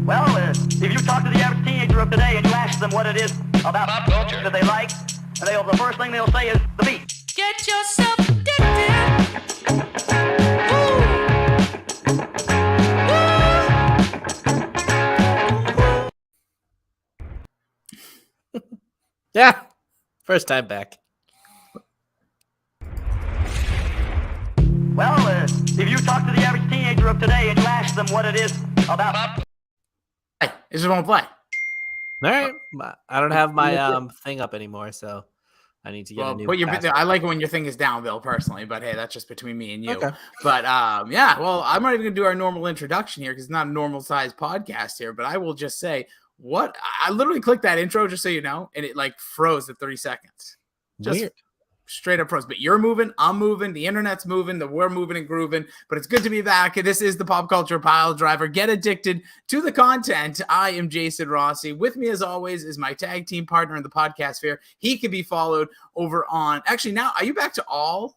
Well, if you talk to the average teenager of today and you ask them what it is about pop culture that they like, and the first thing they'll say is the beat. Get yourself addicted. Yeah, first time back. Well, if you talk to the average teenager of today and you ask them what it is about pop culture. Hey, it just won't play. All right, I don't have my thing up anymore, so I need to get a new. I like it when your thing is down, Bill, personally, but hey, that's just between me and you. Okay. But yeah, well, I'm not even gonna do our normal introduction here because it's not a normal size podcast here. But I will just say I literally clicked that intro just so you know, and it like froze at 30 seconds. Just Weird. Straight up froze. But you're moving, I'm moving, the internet's moving, we're moving and grooving. But it's good to be back. This is the Pop Culture Piledriver. Get addicted to the content. I am Jason Rossi. With me, as always, is my tag team partner in the podcast fair. He can be followed over on. Actually, now are you back to all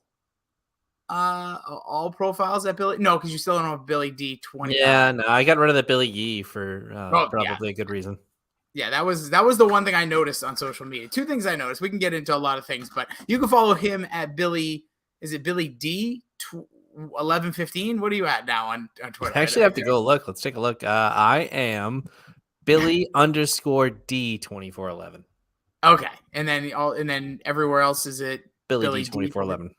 profiles at Billy? No, because you still don't have Billy D 20. Yeah, no, I got rid of the Billy Yee for probably a good reason. Yeah, that was the one thing I noticed on social media. Two things I noticed. We can get into a lot of things, but you can follow him at Billy. Is it Billy D 1115? What are you at now on Twitter? I actually have to go look. Let's take a look. I am Billy _D 2411. Okay, and then everywhere else is it Billy D 2411.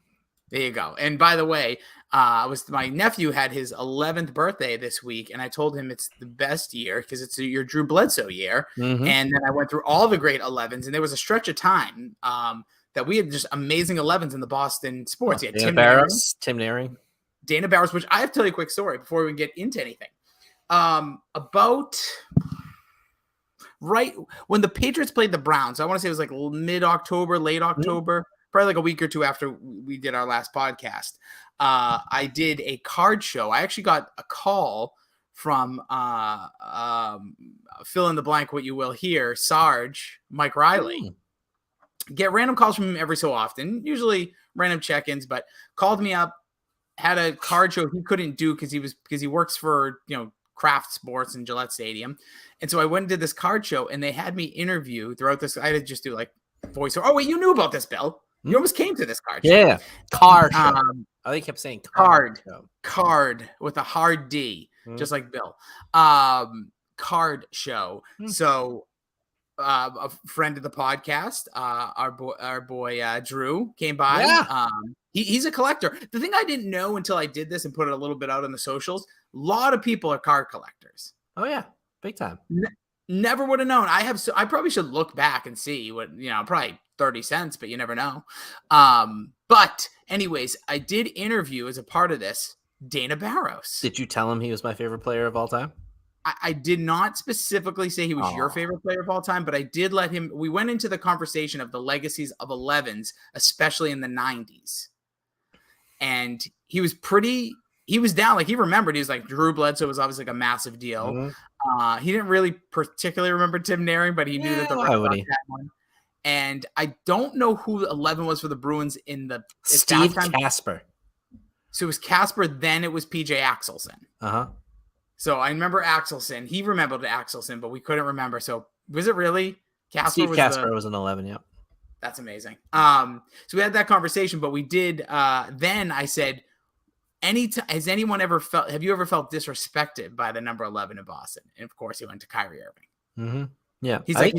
There you go. And by the way, my nephew had his 11th birthday this week, and I told him it's the best year because it's your Drew Bledsoe year. Mm-hmm. And then I went through all the great 11s, and there was a stretch of time that we had just amazing 11s in the Boston sports. Yeah, Tim Naring, Dana Barros, which I have to tell you a quick story before we get into anything. About right when the Patriots played the Browns, I want to say it was like mid-October, late October. Mm-hmm. Probably like a week or two after we did our last podcast, I did a card show. I actually got a call from fill in the blank, what you will hear, Sarge, Mike Riley. Get random calls from him every so often, usually random check-ins, but called me up, had a card show he couldn't do because he works for Kraft Sports in Gillette Stadium. And so I went and did this card show, and they had me interview throughout this. I had to just do like voiceover. Oh, wait, you knew about this, Bill. You almost came to this card show. Yeah, card show. I think I kept saying card with a hard D, just like Bill. Card show. So a friend of the podcast, our boy Drew came by. Yeah. He's a collector. The thing I didn't know until I did this and put it a little bit out on the socials, a lot of people are card collectors. Oh yeah, big time. Never would have known. I probably should look back and see what, probably 30 cents, but you never know. But anyways, I did interview as a part of this, Dana Barros. Did you tell him he was my favorite player of all time? I did not specifically say he was your favorite player of all time, but I did let him. We went into the conversation of the legacies of 11s, especially in the 90s. And he was down. Like he remembered, he was like, Drew Bledsoe was obviously like a massive deal. Mm-hmm. He didn't really particularly remember Tim Naring, but he knew that the Red Sox had one. And I don't know who 11 was for the Bruins in the Steve Casper. So it was Casper, then it was PJ Axelson. Uh-huh. So I remember Axelson. He remembered Axelson, but we couldn't remember. So was it really Casper? Steve Casper was an 11, yep. That's amazing. So we had that conversation, but we did then I said, have you ever felt disrespected by the number 11 in Boston? And of course he went to Kyrie Irving. Mm-hmm. Yeah. He's like,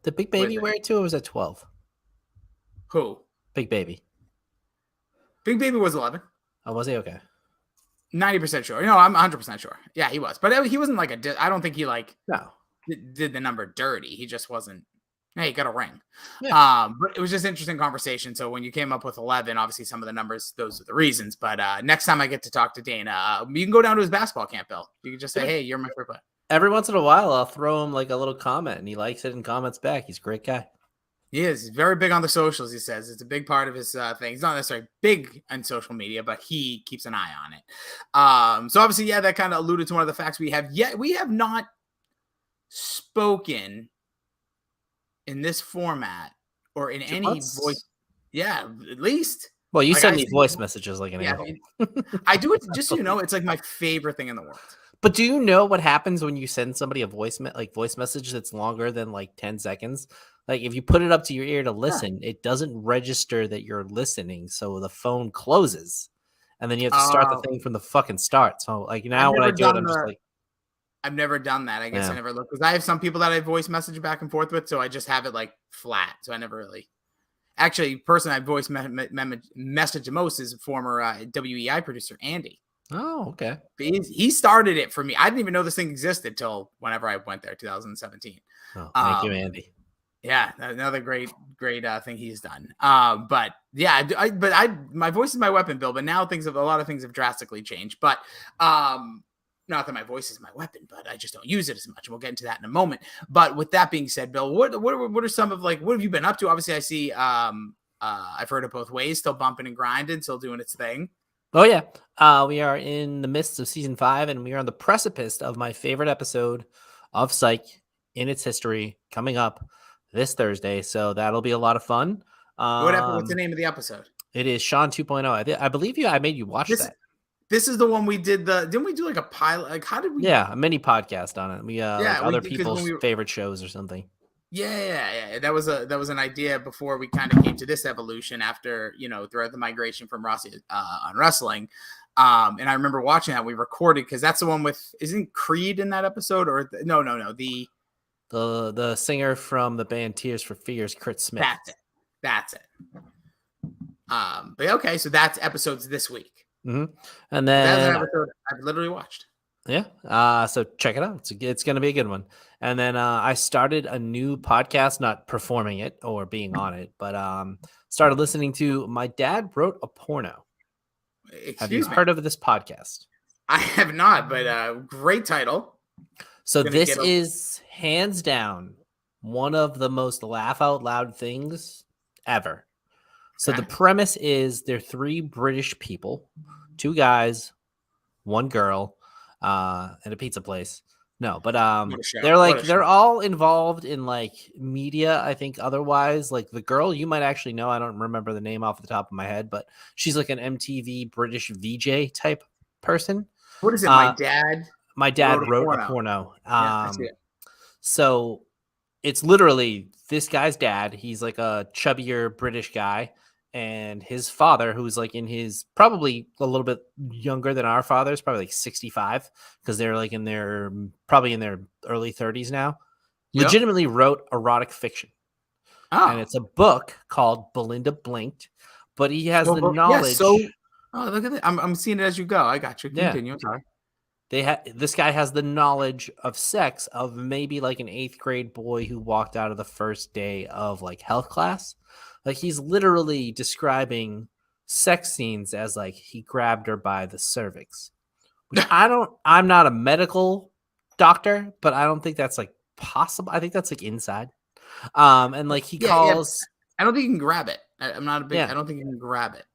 the Big Baby wear it too, or was that 12? Who? Big Baby. Big Baby was 11. Oh, was he? Okay. 90% sure. No, I'm 100% sure. Yeah, he was. But he wasn't like I don't think he did the number dirty. He just wasn't. Hey, he got a ring. Yeah. But it was just interesting conversation. So when you came up with 11, obviously some of the numbers, those are the reasons. But next time I get to talk to Dana, you can go down to his basketball camp, Bill. You can just say, hey, you're my favorite player. Every once in a while, I'll throw him like a little comment, and he likes it and comments back. He's a great guy. He is. He's very big on the socials, he says. It's a big part of his thing. He's not necessarily big on social media, but he keeps an eye on it. So obviously, yeah, that kind of alluded to one of the facts we have. Yet we have not spoken in this format or in any voice. Yeah, at least. Well, you send me voice messages like an animal. I do it just so you know, it's like my favorite thing in the world. But do you know what happens when you send somebody a voice message that's longer than like 10 seconds? Like if you put it up to your ear to listen, it doesn't register that you're listening, so the phone closes, and then you have to start the thing from the fucking start. So like now when I do it, I'm just like, I've never done that. I guess Yeah. I never looked because I have some people that I voice message back and forth with, so I just have it like flat. So I never really. Actually, person I voice message the most is former WEI producer Andy. oh, okay. He started it for me. I didn't even know this thing existed till whenever I went there, 2017. Oh, thank you, Andy. Yeah, another great thing he's done. But yeah, my voice is my weapon, Bill. But now a lot of things have drastically changed. But not that my voice is my weapon, but I just don't use it as much. We'll get into that in a moment. But with that being said, Bill, what are some of like what have you been up to? Obviously, I see. I've heard it both ways. Still bumping and grinding. Still doing its thing. Oh yeah, we are in the midst of season 5, and we are on the precipice of my favorite episode of Psych in its history coming up this Thursday. So that'll be a lot of fun. What's the name of the episode? It is Sean 2.0. I believe I made you watch that. This is the one we did. Didn't we do like a pilot? Like how did we? Yeah, a mini podcast on it. We like other people's favorite shows or something. Yeah. That was an idea before we kind of came to this evolution after, throughout the migration from Rossi on wrestling. And I remember watching that we recorded because that's the one with, isn't Creed in that episode or no. The singer from the band Tears for Fears, Kurt Smith. That's it. But okay. So that's episodes this week. Mm-hmm. And then that's an episode I've literally watched. Yeah. So check it out. It's going to be a good one. And then I started a new podcast, not performing it or being on it, but started listening to My Dad Wrote a Porno. Have you heard of this podcast? I have not, but great title. So this is hands down one of the most laugh out loud things ever. So the premise is they're 3 British people, 2 guys, 1 girl, at a pizza place. No, but they're all involved in like media, I think otherwise. Like the girl you might actually know, I don't remember the name off the top of my head, but she's like an MTV British VJ type person. What is it? My dad wrote a porno. I see it. So it's literally this guy's dad. He's like a chubbier British guy. And his father, who's like in his probably a little bit younger than our fathers, probably like 65, because they're like probably in their early 30s now, legitimately wrote erotic fiction. Oh. And it's a book called Belinda Blinked, but he has the knowledge. Yeah, look at that. I'm seeing it as you go. I got you. Continue. Yeah. This guy has the knowledge of sex of maybe like an 8th grade boy who walked out of the first day of like health class. Like he's literally describing sex scenes as like he grabbed her by the cervix. Which I'm not a medical doctor, but I don't think that's like possible. I think that's like inside. And like he calls. I don't think you can grab it. I'm not a big. I don't think you can grab it.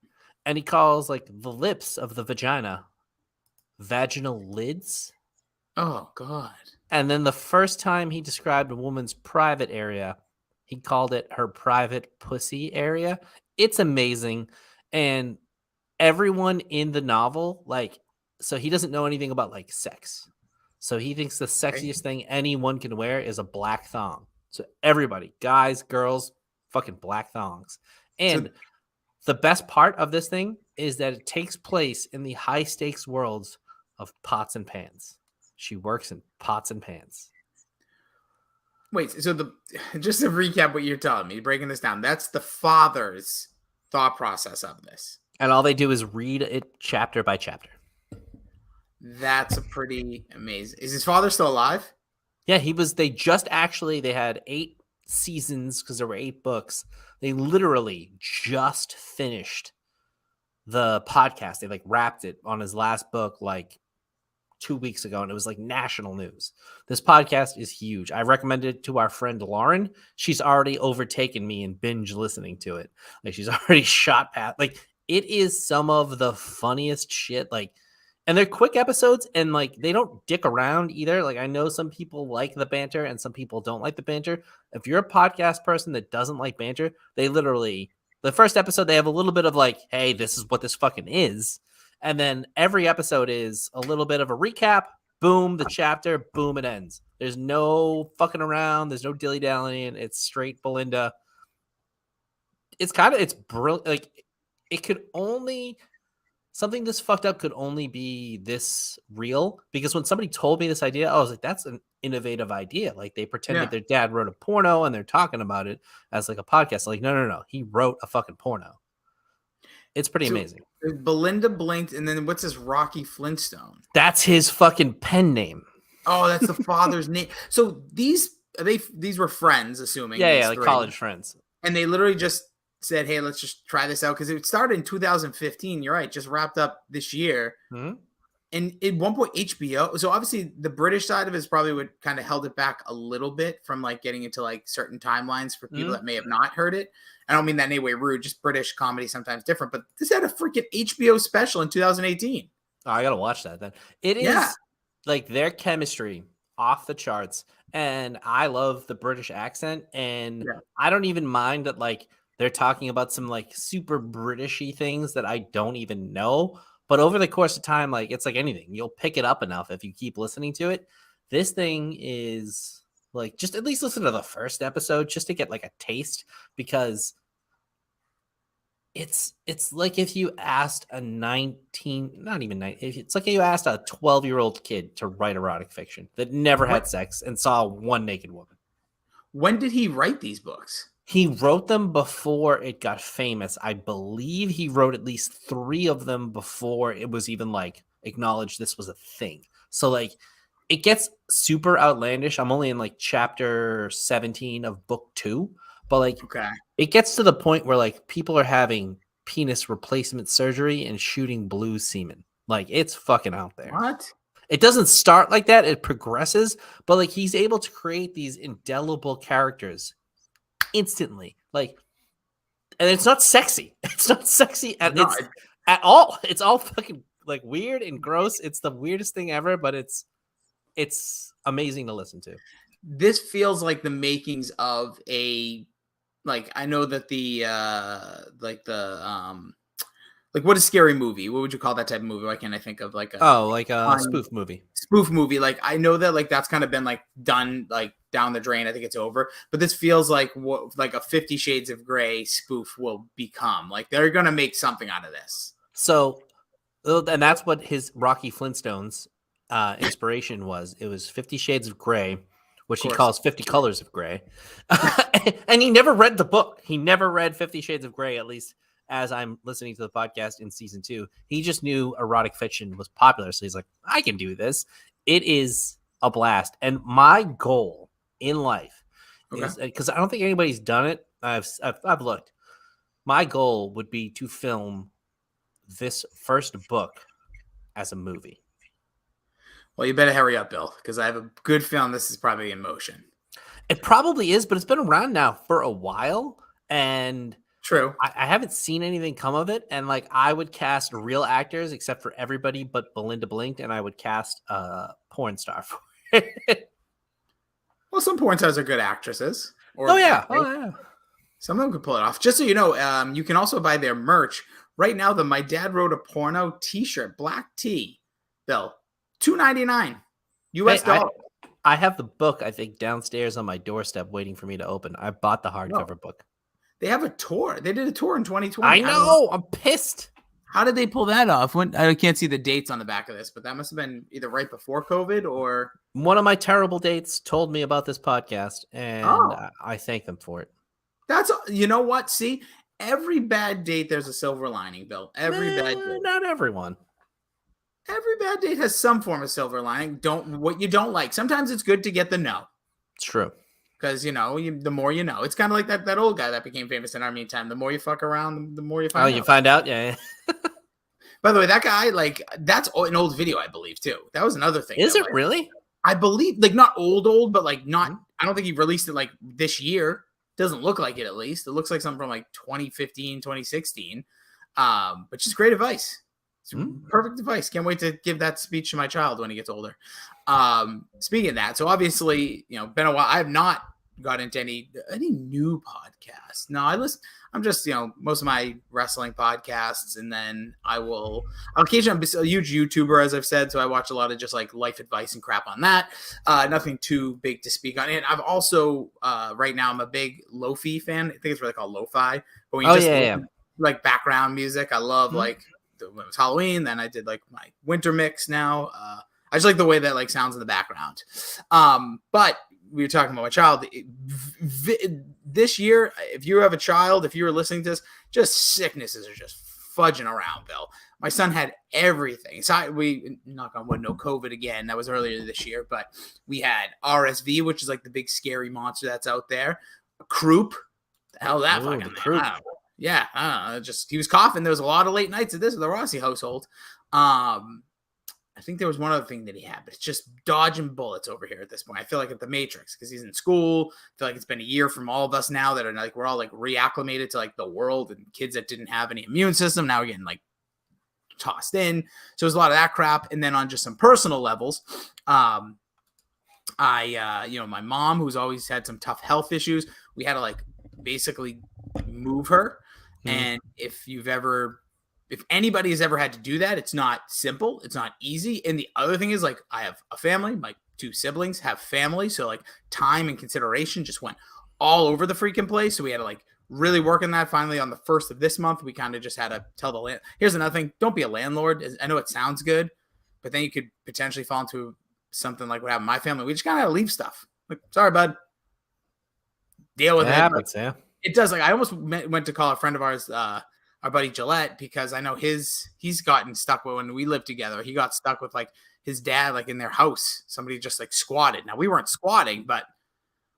And he calls like the lips of the vagina vaginal lids. Oh God. And then the first time he described a woman's private area, he called it her private pussy area. It's amazing. And everyone in the novel, like, so he doesn't know anything about like sex. So he thinks the sexiest thing anyone can wear is a black thong. So everybody, guys, girls, fucking black thongs. And the best part of this thing is that it takes place in the high stakes worlds of pots and pans. She works in pots and pans. Wait, so just to recap what you're telling me, breaking this down, that's the father's thought process of this. And all they do is read it chapter by chapter. That's a pretty amazing. Is his father still alive? Yeah, they had 8 seasons because there were 8 books. They literally just finished the podcast. They like wrapped it on his last book like 2 weeks ago, and it was like national news. This podcast is huge. I recommended it to our friend Lauren. She's already overtaken me in binge listening to it. Like she's already shot past. Like it is some of the funniest shit. Like, and they're quick episodes, and like they don't dick around either. Like I know some people like the banter, and some people don't like the banter. If you're a podcast person that doesn't like banter, they literally the first episode they have a little bit of like, hey, this is what this fucking is. And then every episode is a little bit of a recap, boom, the chapter, boom, it ends. There's no fucking around. There's no dilly-dallying. It's straight Belinda. It's brilliant. Like, it could only... Something this fucked up could only be this real, because when somebody told me this idea, I was like, that's an innovative idea. Like, they pretended their dad wrote a porno and they're talking about it as like a podcast. Like, no. He wrote a fucking porno. It's pretty amazing. Belinda blinked, and then what's this Rocky Flintstone? That's his fucking pen name. Oh, that's the father's name. So these were friends, assuming. Yeah, like college friends. And they literally just said, hey, let's just try this out, because it started in 2015. You're right, just wrapped up this year. Mm-hmm. And at one point, HBO. So obviously, the British side of it is probably what kind of held it back a little bit from like getting into like certain timelines for people that may have not heard it. I don't mean that in any way rude. Just British comedy sometimes different. But this had a freaking HBO special in 2018. Oh, I gotta watch that then. It is like their chemistry off the charts, and I love the British accent, and I don't even mind that like they're talking about some like super Britishy things that I don't even know. But over the course of time, like it's like anything, you'll pick it up enough if you keep listening to it. This thing is like, just at least listen to the first episode just to get like a taste, because it's like if you asked a 19, not even 19, it's like you asked a 12-year-old kid to write erotic fiction that never had sex and saw one naked woman. When did he write these books? He wrote them before it got famous. I believe he wrote at least 3 of them before it was even like acknowledged this was a thing. So like it gets super outlandish. I'm only in like chapter 17 of book 2, but like it gets to the point where like people are having penis replacement surgery and shooting blue semen. Like, it's fucking out there. What? It doesn't start like that. It progresses, but like he's able to create these indelible characters instantly, like, and it's not sexy. It's not sexy at all. It's all fucking like weird and gross. It's the weirdest thing ever, but it's amazing to listen to. This feels like the makings of a, like, I know that like what a scary movie. What would you call that type of movie? Why can't I think of like a spoof movie? Spoof movie. Like, I know that like that's kind of been like done like down the drain. I think it's over. But this feels like what like a 50 Shades of Grey spoof will become. Like, they're gonna make something out of this. So, and that's what his Rocky Flintstones inspiration was. It was 50 Shades of Grey, which he calls 50 Colors of Grey. And he never read the book. He never read 50 Shades of Grey, at least as I'm listening to the podcast in season 2. He just knew erotic fiction was popular. So he's like, I can do this. It is a blast. And my goal in life is, because I don't think anybody's done it. I've looked. My goal would be to film this first book as a movie. Well, you better hurry up, Bill, because I have a good feeling this is probably in motion. It probably is, but it's been around now for a while. And true, I haven't seen anything come of it. And like, I would cast real actors except for everybody but Belinda blinked, and I would cast a porn star for it. Well, some porn stars are good actresses. Oh yeah. Some of them could pull it off. Just so you know, you can also buy their merch right now. The My Dad Wrote a Porno T-shirt, black tee, Bill, $2.99 US dollars. I have the book, I think, downstairs on my doorstep waiting for me to open. I bought the hardcover book. They have a tour. They did a tour in 2020. I know. I'm pissed. How did they pull that off? When I can't see the dates on the back of this, but that must have been either right before COVID or... One of my terrible dates told me about this podcast, and I thank them for it. That's, you know what? See, every bad date, there's a silver lining, Bill. Every bad date. Not everyone. Every bad date has some form of silver lining. What you don't like. Sometimes it's good to get the no. It's true. Because, you know, the more you know. It's kind of like that old guy that became famous in our meantime. The more you fuck around, the more you find out. Oh, you find out? Yeah. By the way, that guy, like, that's an old video, I believe, too. That was another thing. Is it really? I believe, like, not old, but, like, not, I don't think he released it, like, this year. Doesn't look like it, at least. It looks like something from, like, 2015, 2016. But just great advice. It's perfect advice. Can't wait to give that speech to my child when he gets older. Speaking of that, so obviously, you know, been a while. I have not got into any new podcasts. No, I'm just, most of my wrestling podcasts, and then I'll occasionally, I'm a huge YouTuber, as I've said, so I watch a lot of just like life advice and crap on that. Nothing too big to speak on. And I've also, right now, I'm a big lo-fi fan. I think it's really called lo-fi. But when you listen, like background music, I love like when it was Halloween. Then I did like my winter mix now. I just like the way that like sounds in the background. But we were talking about my child this year. If you have a child, if you were listening to this, just sicknesses are just fudging around, Bill. My son had everything. So we, knock on wood, no COVID again. That was earlier this year, but we had RSV, which is like the big scary monster that's out there. Croup. The hell that fucking thing. Croup. Yeah. I don't know. Just, he was coughing. There was a lot of late nights at the Rossi household. I think there was one other thing that he had, but it's just dodging bullets over here at this point. I feel like at the Matrix, because he's in school. I feel like it's been a year from all of us now that are like, we're all like reacclimated to like the world, and kids that didn't have any immune system now are getting like tossed in. So there's a lot of that crap. And then on just some personal levels, my mom, who's always had some tough health issues, we had to like basically move her. And if anybody has ever had to do that, it's not simple. It's not easy. And the other thing is, like, I have a family. My 2 siblings have family. So, like, time and consideration just went all over the freaking place. So we had to, like, really work on that. Finally, on the 1st of this month, we kind of just had to tell the land. Here's another thing. Don't be a landlord. I know it sounds good, but then you could potentially fall into something like what happened to my family. We just kind of had to leave stuff. Like, sorry, bud. Deal with it. Happens, yeah. It does. Like, I almost went to call a friend of ours, our buddy Gillette, because I know he's gotten stuck with, when we lived together, he got stuck with like his dad, like in their house, somebody just like squatted. Now we weren't squatting, but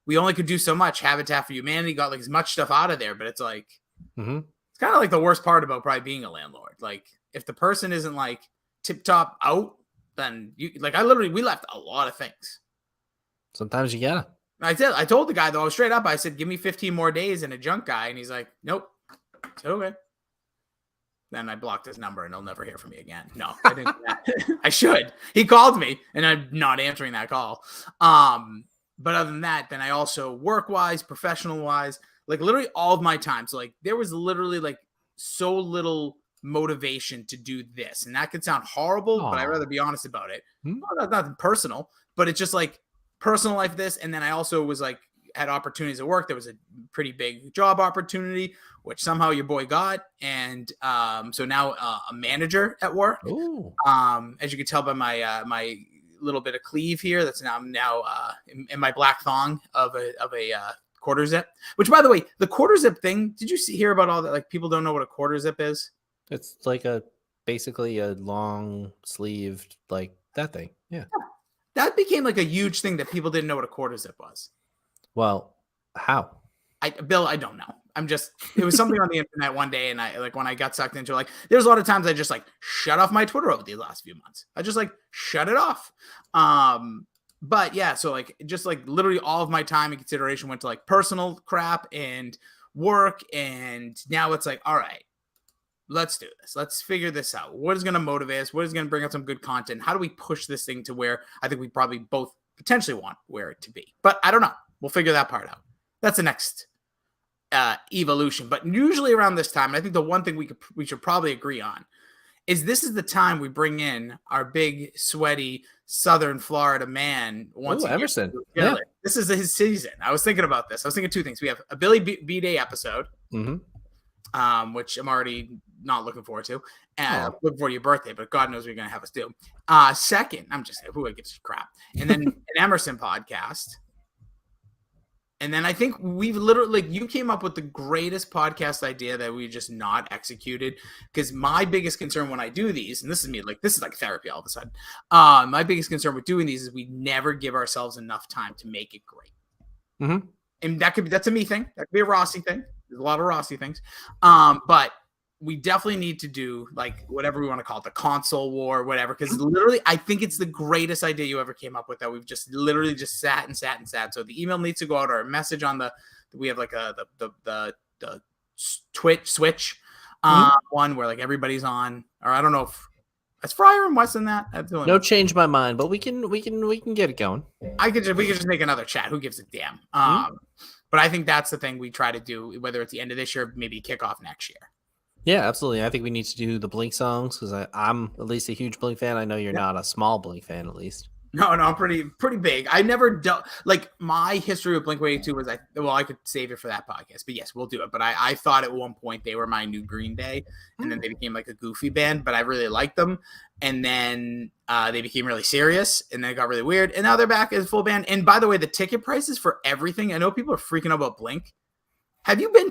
we only could do so much. Habitat for Humanity got like as much stuff out of there, but it's like, it's kind of like the worst part about probably being a landlord. Like if the person isn't like tip top out, then you like, we left a lot of things. Sometimes you gotta. I told the guy though, I was straight up. I said, give me 15 more days and a junk guy. And he's like, nope. I said, okay. Then I blocked his number and he'll never hear from me again. No, I didn't do that. I should. He called me and I'm not answering that call. But other than that, then I also work-wise, professional-wise, like literally all of my time. So like there was literally like so little motivation to do this. And that could sound horrible, but I'd rather be honest about it. Well, that's nothing personal, but it's just like personal life this. And then I also was like, had opportunities at work. There was a pretty big job opportunity, which somehow your boy got. And so now a manager at work. As you can tell by my my little bit of cleave here, that's now in my black thong of a quarter zip. Which, by the way, the quarter zip thing, did you hear about all that? Like people don't know what a quarter zip is. It's like basically a long sleeved, like that thing. Yeah. That became like a huge thing that people didn't know what a quarter zip was. Well, how? Bill, I don't know. It was something on the internet one day. And I like when I got sucked into it, like there's a lot of times I just like shut off my Twitter over these last few months. I just like shut it off. But yeah, so like just like literally all of my time and consideration went to like personal crap and work. And now it's like, all right, let's do this. Let's figure this out. What is going to motivate us? What is going to bring out some good content? How do we push this thing to where I think we probably both potentially want where it to be? But I don't know. We'll figure that part out. That's the next evolution. But usually around this time, and I think the one thing we should probably agree on is this is the time we bring in our big, sweaty, Southern Florida man once a year. Emerson. Yeah. This is his season. I was thinking about this. I was thinking 2 things. We have a Billy B Day episode, which I'm already not looking forward to. And looking forward to your birthday, but God knows what you're going to have us do. Second, I'm just saying, who gives a crap? And then an Emerson podcast. And then I think we've literally, like, you came up with the greatest podcast idea that we just not executed. Because my biggest concern when I do these, and this is me, like, this is like therapy all of a sudden. My biggest concern with doing these is we never give ourselves enough time to make it great. And that's a me thing. That could be a Rossi thing. There's a lot of Rossi things. But we definitely need to do like whatever we want to call it, the console war, whatever. Because literally, I think it's the greatest idea you ever came up with that we've just literally just sat. So the email needs to go out, or a message on we have like the Twitch switch one where like everybody's on, or I don't know if Is Fryer and West in that? No, change my mind, but we can get it going. We could just make another chat. Who gives a damn? But I think that's the thing we try to do, whether it's the end of this year, maybe kick off next year. Yeah, absolutely. I think we need to do the Blink songs because I'm at least a huge Blink fan. I know you're not a small Blink fan, at least. No, I'm pretty big. I never like my history with Blink-182 was I could save it for that podcast, but yes, we'll do it. But I thought at one point they were my new Green Day, and then they became like a goofy band, but I really liked them. And then they became really serious, and then it got really weird. And now they're back as a full band. And by the way, the ticket prices for everything. I know people are freaking out about Blink. Have you been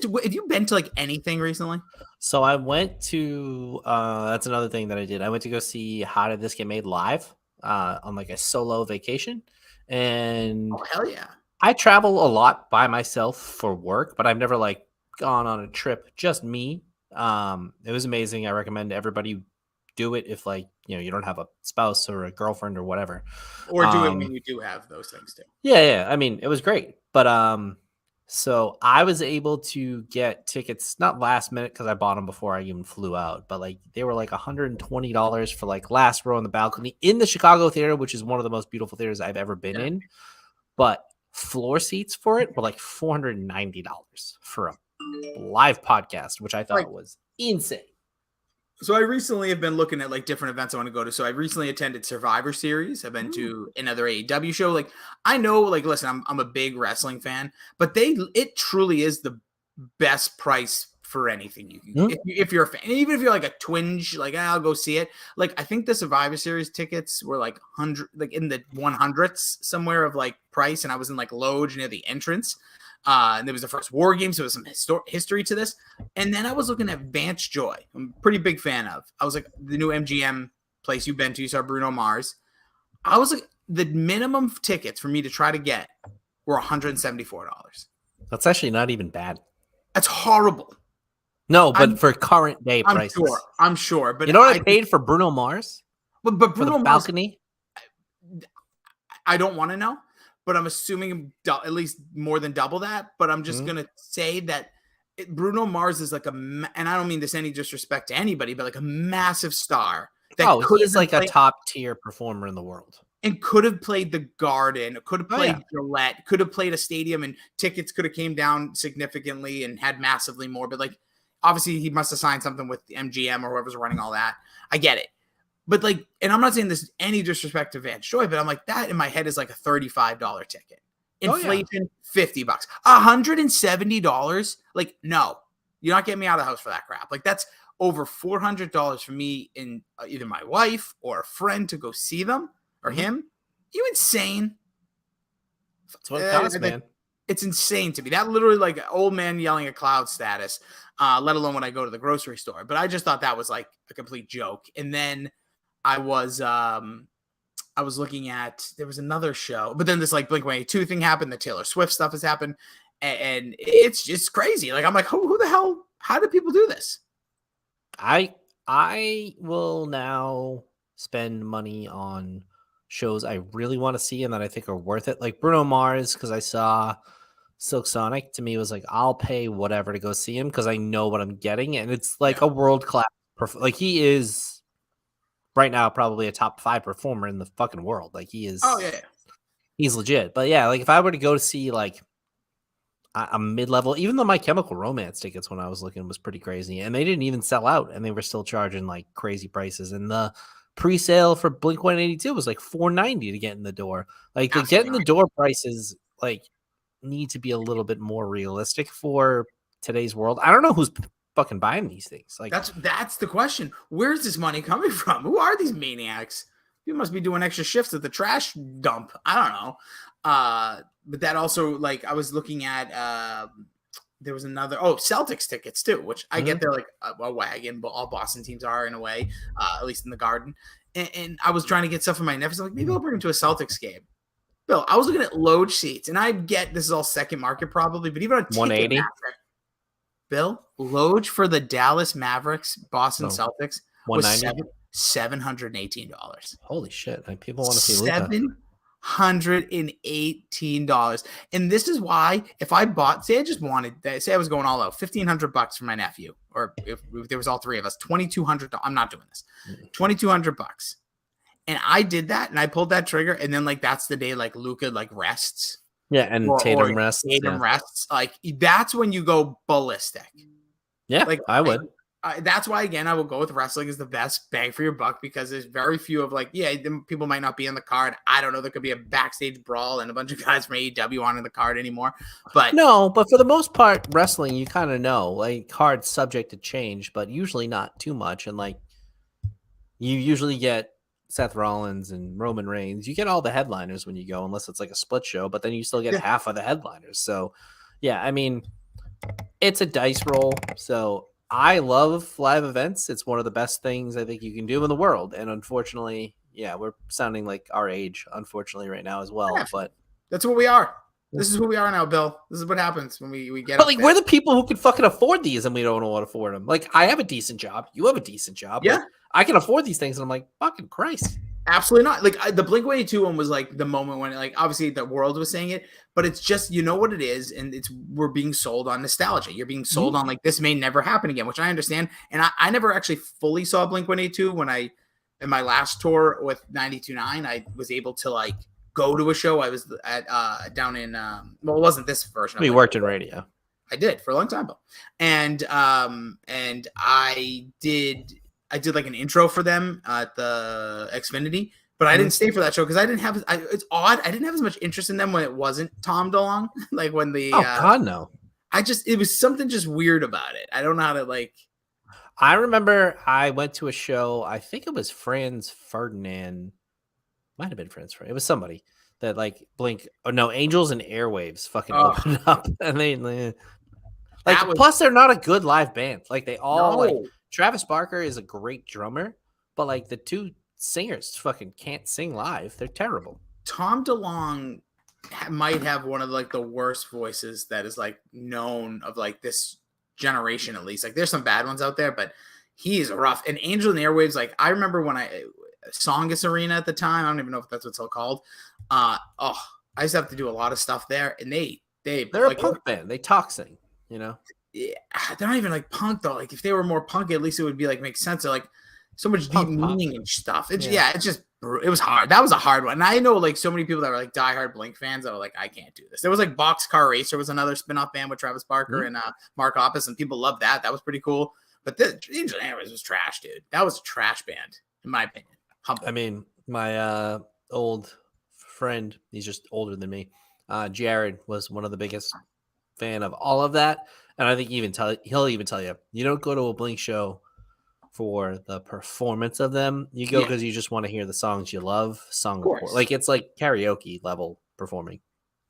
to like anything recently? So I went to that's another thing that I did. I went to go see How Did This Get Made live on like a solo vacation, and oh hell yeah, I travel a lot by myself for work, but I've never like gone on a trip just me. It was amazing. I recommend everybody do it if like you don't have a spouse or a girlfriend or whatever, or do it when you do have those things too. Yeah. I mean, it was great, but so I was able to get tickets, not last minute because I bought them before I even flew out, but like they were like $120 for like last row on the balcony in the Chicago theater, which is one of the most beautiful theaters I've ever been in. But floor seats for it were like $490 for a live podcast, which I thought was insane. So I recently have been looking at like different events I want to go to. So I recently attended Survivor Series. I've been to another AEW show. Like I know, like, listen, I'm a big wrestling fan, but it truly is the best price for anything you can if you're a fan. And even if you're like a twinge, like I'll go see it. Like I think the Survivor Series tickets were like in the 100s somewhere of like price, and I was in like Loge near the entrance. And there was the first War Games, so there was some history to this. And then I was looking at Vance Joy. I'm a pretty big fan of. I was like, the new MGM place you've been to, you saw Bruno Mars. I was like, the minimum tickets for me to try to get were $174. That's actually not even bad. That's horrible. No, but for current day prices. I'm sure. But you know what I paid for Bruno Mars? But Bruno for the Mars, balcony? I don't want to know. But I'm assuming at least more than double that. But I'm just going to say that Bruno Mars is like and I don't mean this any disrespect to anybody, but like a massive star. He's like a top tier performer in the world. And could have played the Garden, could have played Gillette, could have played a stadium, and tickets could have came down significantly and had massively more. But like, obviously he must have signed something with the MGM or whoever's running all that. I get it. But like, and I'm not saying this any disrespect to Vance Joy, but I'm like, that in my head is like a $35 ticket. Inflation, $50, $170. Like, no, you're not getting me out of the house for that crap. Like, that's over $400 for me and either my wife or a friend to go see them or him. You insane? That's what it costs, man. It's insane to me. That literally like old man yelling at cloud status, let alone when I go to the grocery store. But I just thought that was like a complete joke. And then I was looking at, there was another show, but then this like Blink-182 thing happened. The Taylor Swift stuff has happened, and it's just crazy. Like I'm like, who the hell? How do people do this? I will now spend money on shows I really want to see and that I think are worth it. Like Bruno Mars, because I saw Silk Sonic. To me, was like I'll pay whatever to go see him because I know what I'm getting, and it's like a world class. Like he is. Right now, probably a top 5 performer in the fucking world. Like he is. Oh yeah, he's legit. But yeah, like if I were to go to see like a mid-level, even though My Chemical Romance tickets when I was looking was pretty crazy, and they didn't even sell out, and they were still charging like crazy prices. And the pre-sale for Blink-182 was like $490 to get in the door. Like the get in the door prices like need to be a little bit more realistic for today's world. I don't know who's fucking buying these things. Like that's the question. Where's this money coming from? Who are these maniacs? You must be doing extra shifts at the trash dump. I don't know. But that also, like, I was looking at there was another Celtics tickets too, which I get they're like a wagon, but all Boston teams are in a way, at least in the Garden. And I was trying to get stuff for my nephews. I'm like, maybe I'll bring him to a Celtics game. Bill, I was looking at Loge seats, and I get this is all second market probably, but even on 180. Bill, Loge for the Dallas Mavericks, Boston Celtics was $190. $718. Holy shit! Like, people want to see Luka. $118. And this is why if I bought, say I just wanted, say I was going all out, $1,500 for my nephew, or if there was all three of us, $2,200. I'm not doing this. $2,200. And I did that and I pulled that trigger. And then like, that's the day like Luka like rests. Yeah. And Tatum rests. Tatum rests. Like that's when you go ballistic. Yeah. Like I would. That's why, again, I will go with wrestling is the best bang for your buck because there's very few of like, yeah, people might not be on the card. I don't know. There could be a backstage brawl and a bunch of guys from AEW aren't on the card anymore. But no, but for the most part, wrestling, you kind of know, like cards subject to change, but usually not too much. And like you usually get Seth Rollins and Roman Reigns. You get all the headliners when you go, unless it's like a split show, but then you still get half of the headliners. So yeah, I mean, it's a dice roll. So I love live events. It's one of the best things I think you can do in the world. And unfortunately, yeah, we're sounding like our age, unfortunately, right now as well. But that's what we are. This is who we are now, Bill. This is what happens when we get. But like, we're the people who can fucking afford these, and we don't know what to afford them. Like, I have a decent job. You have a decent job. Yeah, I can afford these things, and I'm like, fucking Christ. Absolutely not. Like the Blink-182 one was like the moment when like obviously the world was saying it, but it's just you know what it is, and we're being sold on nostalgia. You're being sold on like this may never happen again, which I understand. And I never actually fully saw Blink-182 when in my last tour with 92.9, I was able to like go to a show. I was at down in well, it wasn't this version. We worked in radio. I did for a long time, and I did like an intro for them at the Xfinity, but I didn't stay for that show because I didn't have. It's odd. I didn't have as much interest in them when it wasn't Tom DeLonge. Like when the God no. It was something just weird about it. I don't know how to like. I remember I went to a show. I think it was Franz Ferdinand. Might have been Franz Ferdinand. It was somebody that like Blink. Oh no, Angels and Airwaves fucking opened up, and they like. Plus, they're not a good live band. Like they all like. Travis Barker is a great drummer, but like the two singers fucking can't sing live. They're terrible. Tom DeLonge might have one of like the worst voices that is like known of like this generation at least. Like there's some bad ones out there, but he is rough. And Angel and Airwaves, like I remember when Songus Arena at the time. I don't even know if that's what's called. I used to have to do a lot of stuff there, and they're like, a punk band. They talk sing, you know. Yeah, they're not even like punk though. Like if they were more punk, at least it would be like make sense. They're like so much deep meaning and stuff. It was hard. That was a hard one. And I know like so many people that were like diehard Blink fans that were like, I can't do this. There was like Boxcar Racer was another spin-off band with Travis Barker and Mark Hoppus, and people loved that. That was pretty cool. But the Angel Airways was trash, dude. That was a trash band, in my opinion. Humble. I mean, my old friend, he's just older than me. Jared was one of the biggest fan of all of that. And I think he'll even tell you, you don't go to a Blink show for the performance of them. You go because you just want to hear the songs you love, like it's like karaoke level performing.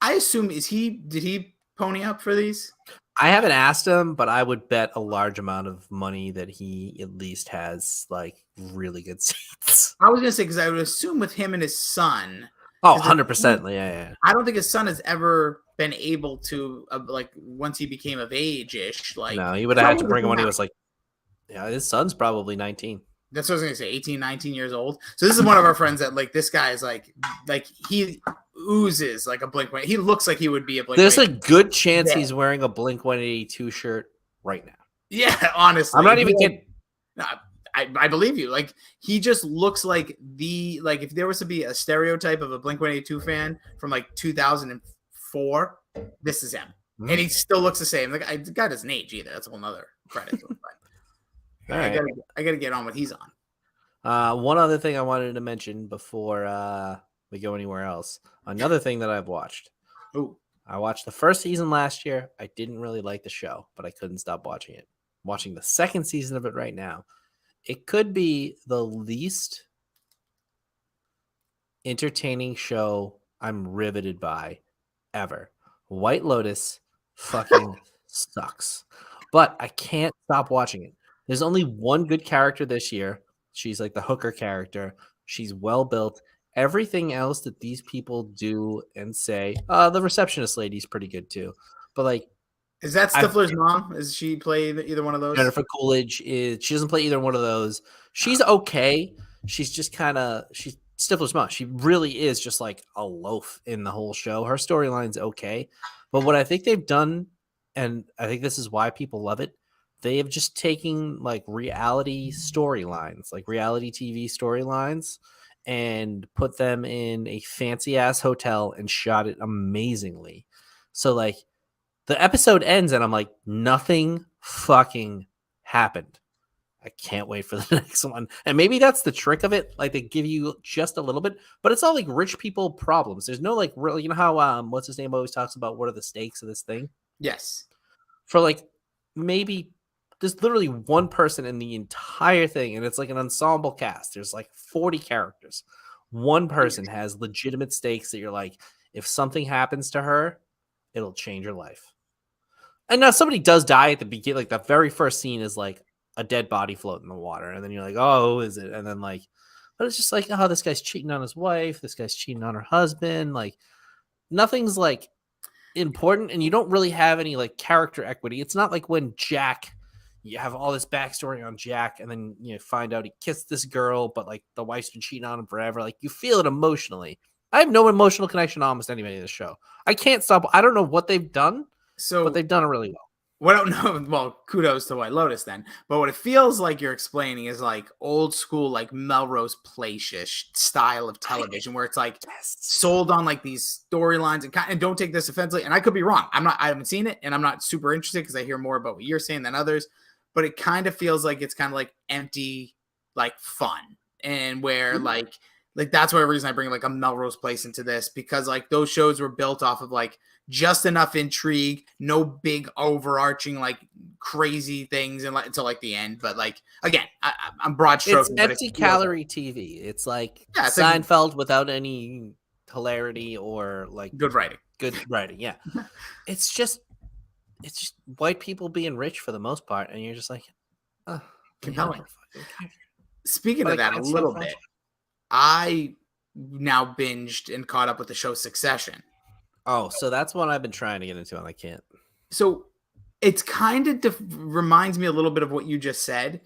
I assume did he pony up for these? I haven't asked him, but I would bet a large amount of money that he at least has like really good seats. I was gonna say because I would assume with him and his son. Oh, 100%. Yeah. I don't think his son has ever been able to like once he became of age-ish. Like no, he would have had to bring him when he was like, yeah, his son's probably 19. That's what I was gonna say, 18, 19 years old. So this is one of our friends that like this guy is like he oozes like a Blink. He looks like he would be a Blink. There's a good chance he's wearing a Blink-182 shirt right now. Yeah, honestly, I'm not even kidding. No, I believe you. Like he just looks like if there was to be a stereotype of a Blink-182 fan from like 2004, this is him, and he still looks the same. Like the guy doesn't age either. That's a whole nother credit to him. All right. I gotta get on what he's on. One other thing I wanted to mention before we go anywhere else. Another thing that I've watched. Ooh. I watched the first season last year. I didn't really like the show, but I couldn't stop watching it. I'm watching the second season of it right now. It could be the least entertaining show I'm riveted by ever. White Lotus fucking sucks. But I can't stop watching it. There's only one good character this year. She's like the hooker character. She's well built. Everything else that these people do and say, the receptionist lady's pretty good too. But like, is that Stifler's mom? Is she play either one of those? Jennifer Coolidge she doesn't play either one of those. She's okay. She's just she's Stifler's mom. She really is just like a loaf in the whole show. Her storyline's okay, but what I think they've done, and I think this is why people love it, they have just taken like reality storylines, like reality TV storylines, and put them in a fancy ass hotel and shot it amazingly. So like the episode ends and I'm like, nothing fucking happened. I can't wait for the next one. And maybe that's the trick of it. Like they give you just a little bit, but it's all like rich people problems. There's no like real, you know how what's his name always talks about what are the stakes of this thing? Yes. For like maybe there's literally one person in the entire thing, and it's like an ensemble cast. There's like 40 characters. One person has legitimate stakes that you're like, if something happens to her, it'll change her life. And now somebody does die at the beginning. Like the very first scene is like a dead body floating in the water, and then you're like, oh, who is it? And then like, but it's just like, oh, this guy's cheating on his wife, this guy's cheating on her husband. Like nothing's like important, and you don't really have any like character equity. It's not like when Jack, you have all this backstory on Jack, and then you find out he kissed this girl, but like the wife's been cheating on him forever. Like you feel it emotionally. I have no emotional connection to almost anybody in the show. I can't stop. I don't know what they've done, but they've done it really well. What I don't know, well, kudos to White Lotus then. But what it feels like you're explaining is like old school, like Melrose Place-ish style of television, where it's like sold on like these storylines and don't take this offensively. And I could be wrong. I haven't seen it, and I'm not super interested because I hear more about what you're saying than others. But it kind of feels like it's kind of like empty, like fun, and where like that's why reason I bring like a Melrose Place into this, because like those shows were built off of like just enough intrigue, no big overarching like crazy things until like the end. But like again, I'm broad strokes. It's empty calorie TV. It's like Seinfeld without any hilarity or like good writing. Good writing, yeah. It's just white people being rich for the most part, and you're just like, oh, compelling. Speaking of that a little bit, I now binged and caught up with the show Succession. Oh, so that's one I've been trying to get into and I can't. So it's kind of reminds me a little bit of what you just said,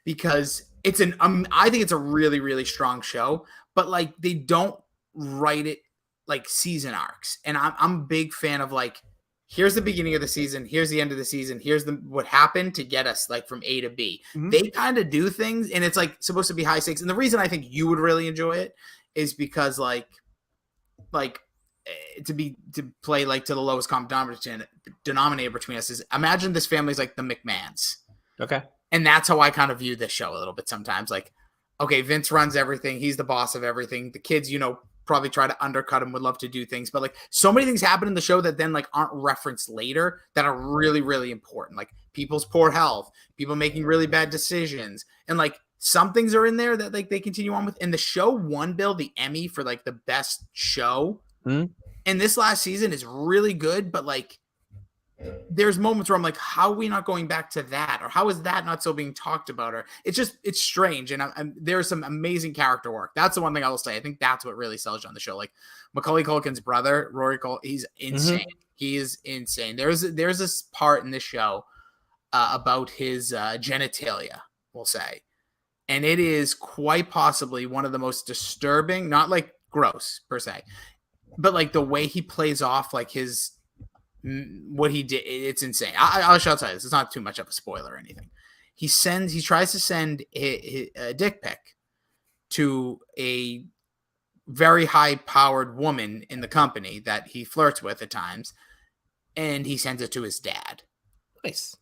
because it's I think it's a really, really strong show, but like they don't write it like season arcs. And I'm a big fan of like, here's the beginning of the season, here's the end of the season, here's what happened to get us like from A to B. Mm-hmm. They kind of do things, and it's like supposed to be high stakes. And the reason I think you would really enjoy it is because like to play like to the lowest common denominator between us is, imagine this family's like the McMahons. Okay. And that's how I kind of view this show a little bit sometimes. Like, okay, Vince runs everything. He's the boss of everything. The kids, probably try to undercut him, would love to do things. But like so many things happen in the show that then like aren't referenced later that are really, really important. Like people's poor health, people making really bad decisions. And like some things are in there that like they continue on with. And the show won Bill the Emmy for like the best show. Mm-hmm. And this last season is really good, but like there's moments where I'm like, how are we not going back to that? Or how is that not so being talked about? Or it's strange. And there's some amazing character work. That's the one thing I will say. I think that's what really sells you on the show. Like Macaulay Culkin's brother, Rory Culkin, he's insane. Mm-hmm. He is insane. There's this part in this show about his genitalia, we'll say. And it is quite possibly one of the most disturbing, not like gross per se, but like the way he plays off like what he did, it's insane. I'll tell you this. It's not too much of a spoiler or anything. He tries to send a dick pic to a very high-powered woman in the company that he flirts with at times, and he sends it to his dad. Nice.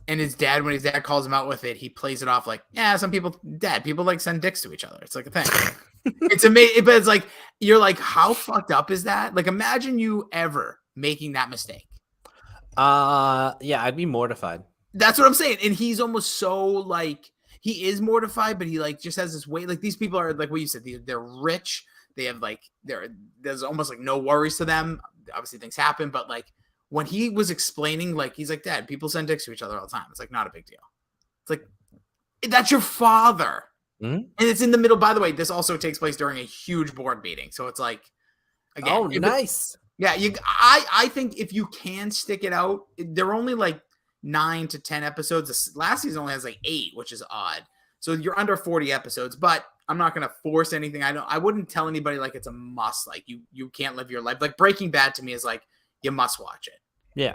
And his dad, when his dad calls him out with it, he plays it off like, yeah, people like send dicks to each other. It's like a thing. It's amazing, but it's like, you're like, how fucked up is that? Like, imagine you ever making that mistake. Yeah, I'd be mortified. That's what I'm saying. And he's almost so like, he is mortified, but he like just has this weight. Like these people are like what you said, they're rich. They have like, there's almost like no worries to them. Obviously things happen, but like when he was explaining, like, he's like, Dad, people send dicks to each other all the time. It's like, not a big deal. It's like, that's your father. Mm-hmm. And it's in the middle. By the way, this also takes place during a huge board meeting. So it's like, again, nice. Yeah, I think if you can stick it out, they're only like 9 to 10 episodes. The last season only has like 8, which is odd. So you're under 40 episodes, but I'm not gonna force anything. I wouldn't tell anybody like it's a must. Like you can't live your life. Like Breaking Bad to me is like you must watch it. Yeah.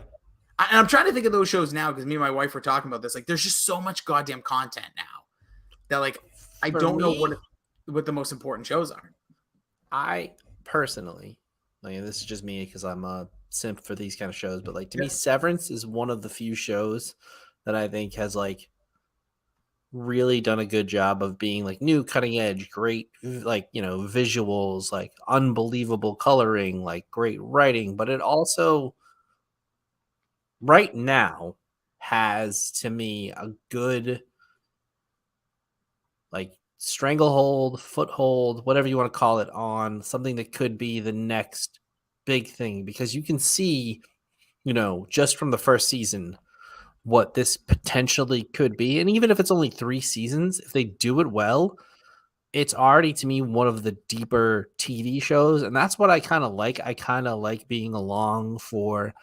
And I'm trying to think of those shows now because me and my wife were talking about this. Like, there's just so much goddamn content now that like I don't know what the most important shows are. I personally, like, this is just me because I'm a simp for these kind of shows, but like to me, Severance is one of the few shows that I think has like really done a good job of being like new, cutting edge, great, like, visuals, like unbelievable coloring, like great writing, but it also right now has to me a good like stranglehold, foothold, whatever you want to call it, on something that could be the next big thing, because you can see, just from the first season what this potentially could be. And even if it's only 3 seasons, if they do it well, it's already to me one of the deeper TV shows. And that's what I kind of like. I kind of like being along for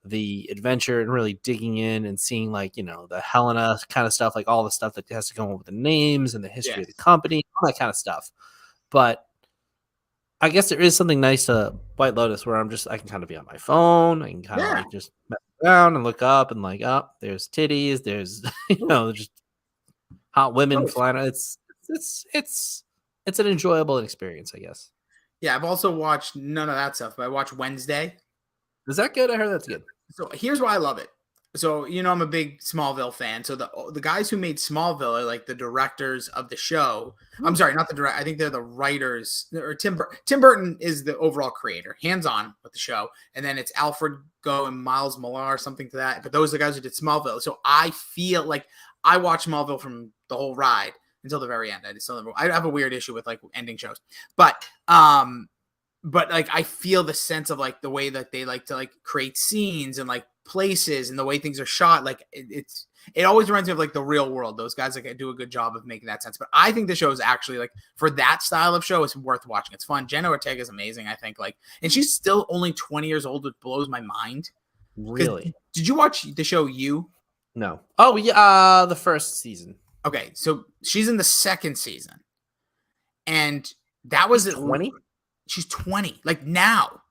the adventure and really digging in and seeing like, the Helena kind of stuff, like all the stuff that has to go on with the names and the history of the company, all that kind of stuff. But I guess there is something nice to White Lotus where I can kind of be on my phone. I can kind of like just mess around and look up and like, oh, there's titties. There's, just hot women flying. It's an enjoyable experience, I guess. Yeah. I've also watched none of that stuff, but I watched Wednesday. Is that good? I heard that's good. So here's why I love it. So, I'm a big Smallville fan. So the guys who made Smallville are like the directors of the show. I'm sorry, not the director. I think they're the writers. Or Tim Burton is the overall creator, hands-on with the show. And then it's Alfred Go and Miles Millar, something to that. But those are the guys who did Smallville. So I feel like I watched Smallville from the whole ride until the very end. I have a weird issue with like ending shows. But like I feel the sense of like the way that they like to like create scenes and like places and the way things are shot. Like it always reminds me of like the real world. Those guys like do a good job of making that sense. But I think the show is actually like for that style of show, it's worth watching. It's fun. Jenna Ortega is amazing. I think and she's still only 20 years old, which blows my mind. Really? Did you watch the show You? No. Oh yeah, the first season. Okay, so she's in the second season, and that was 20. She's 20, like now.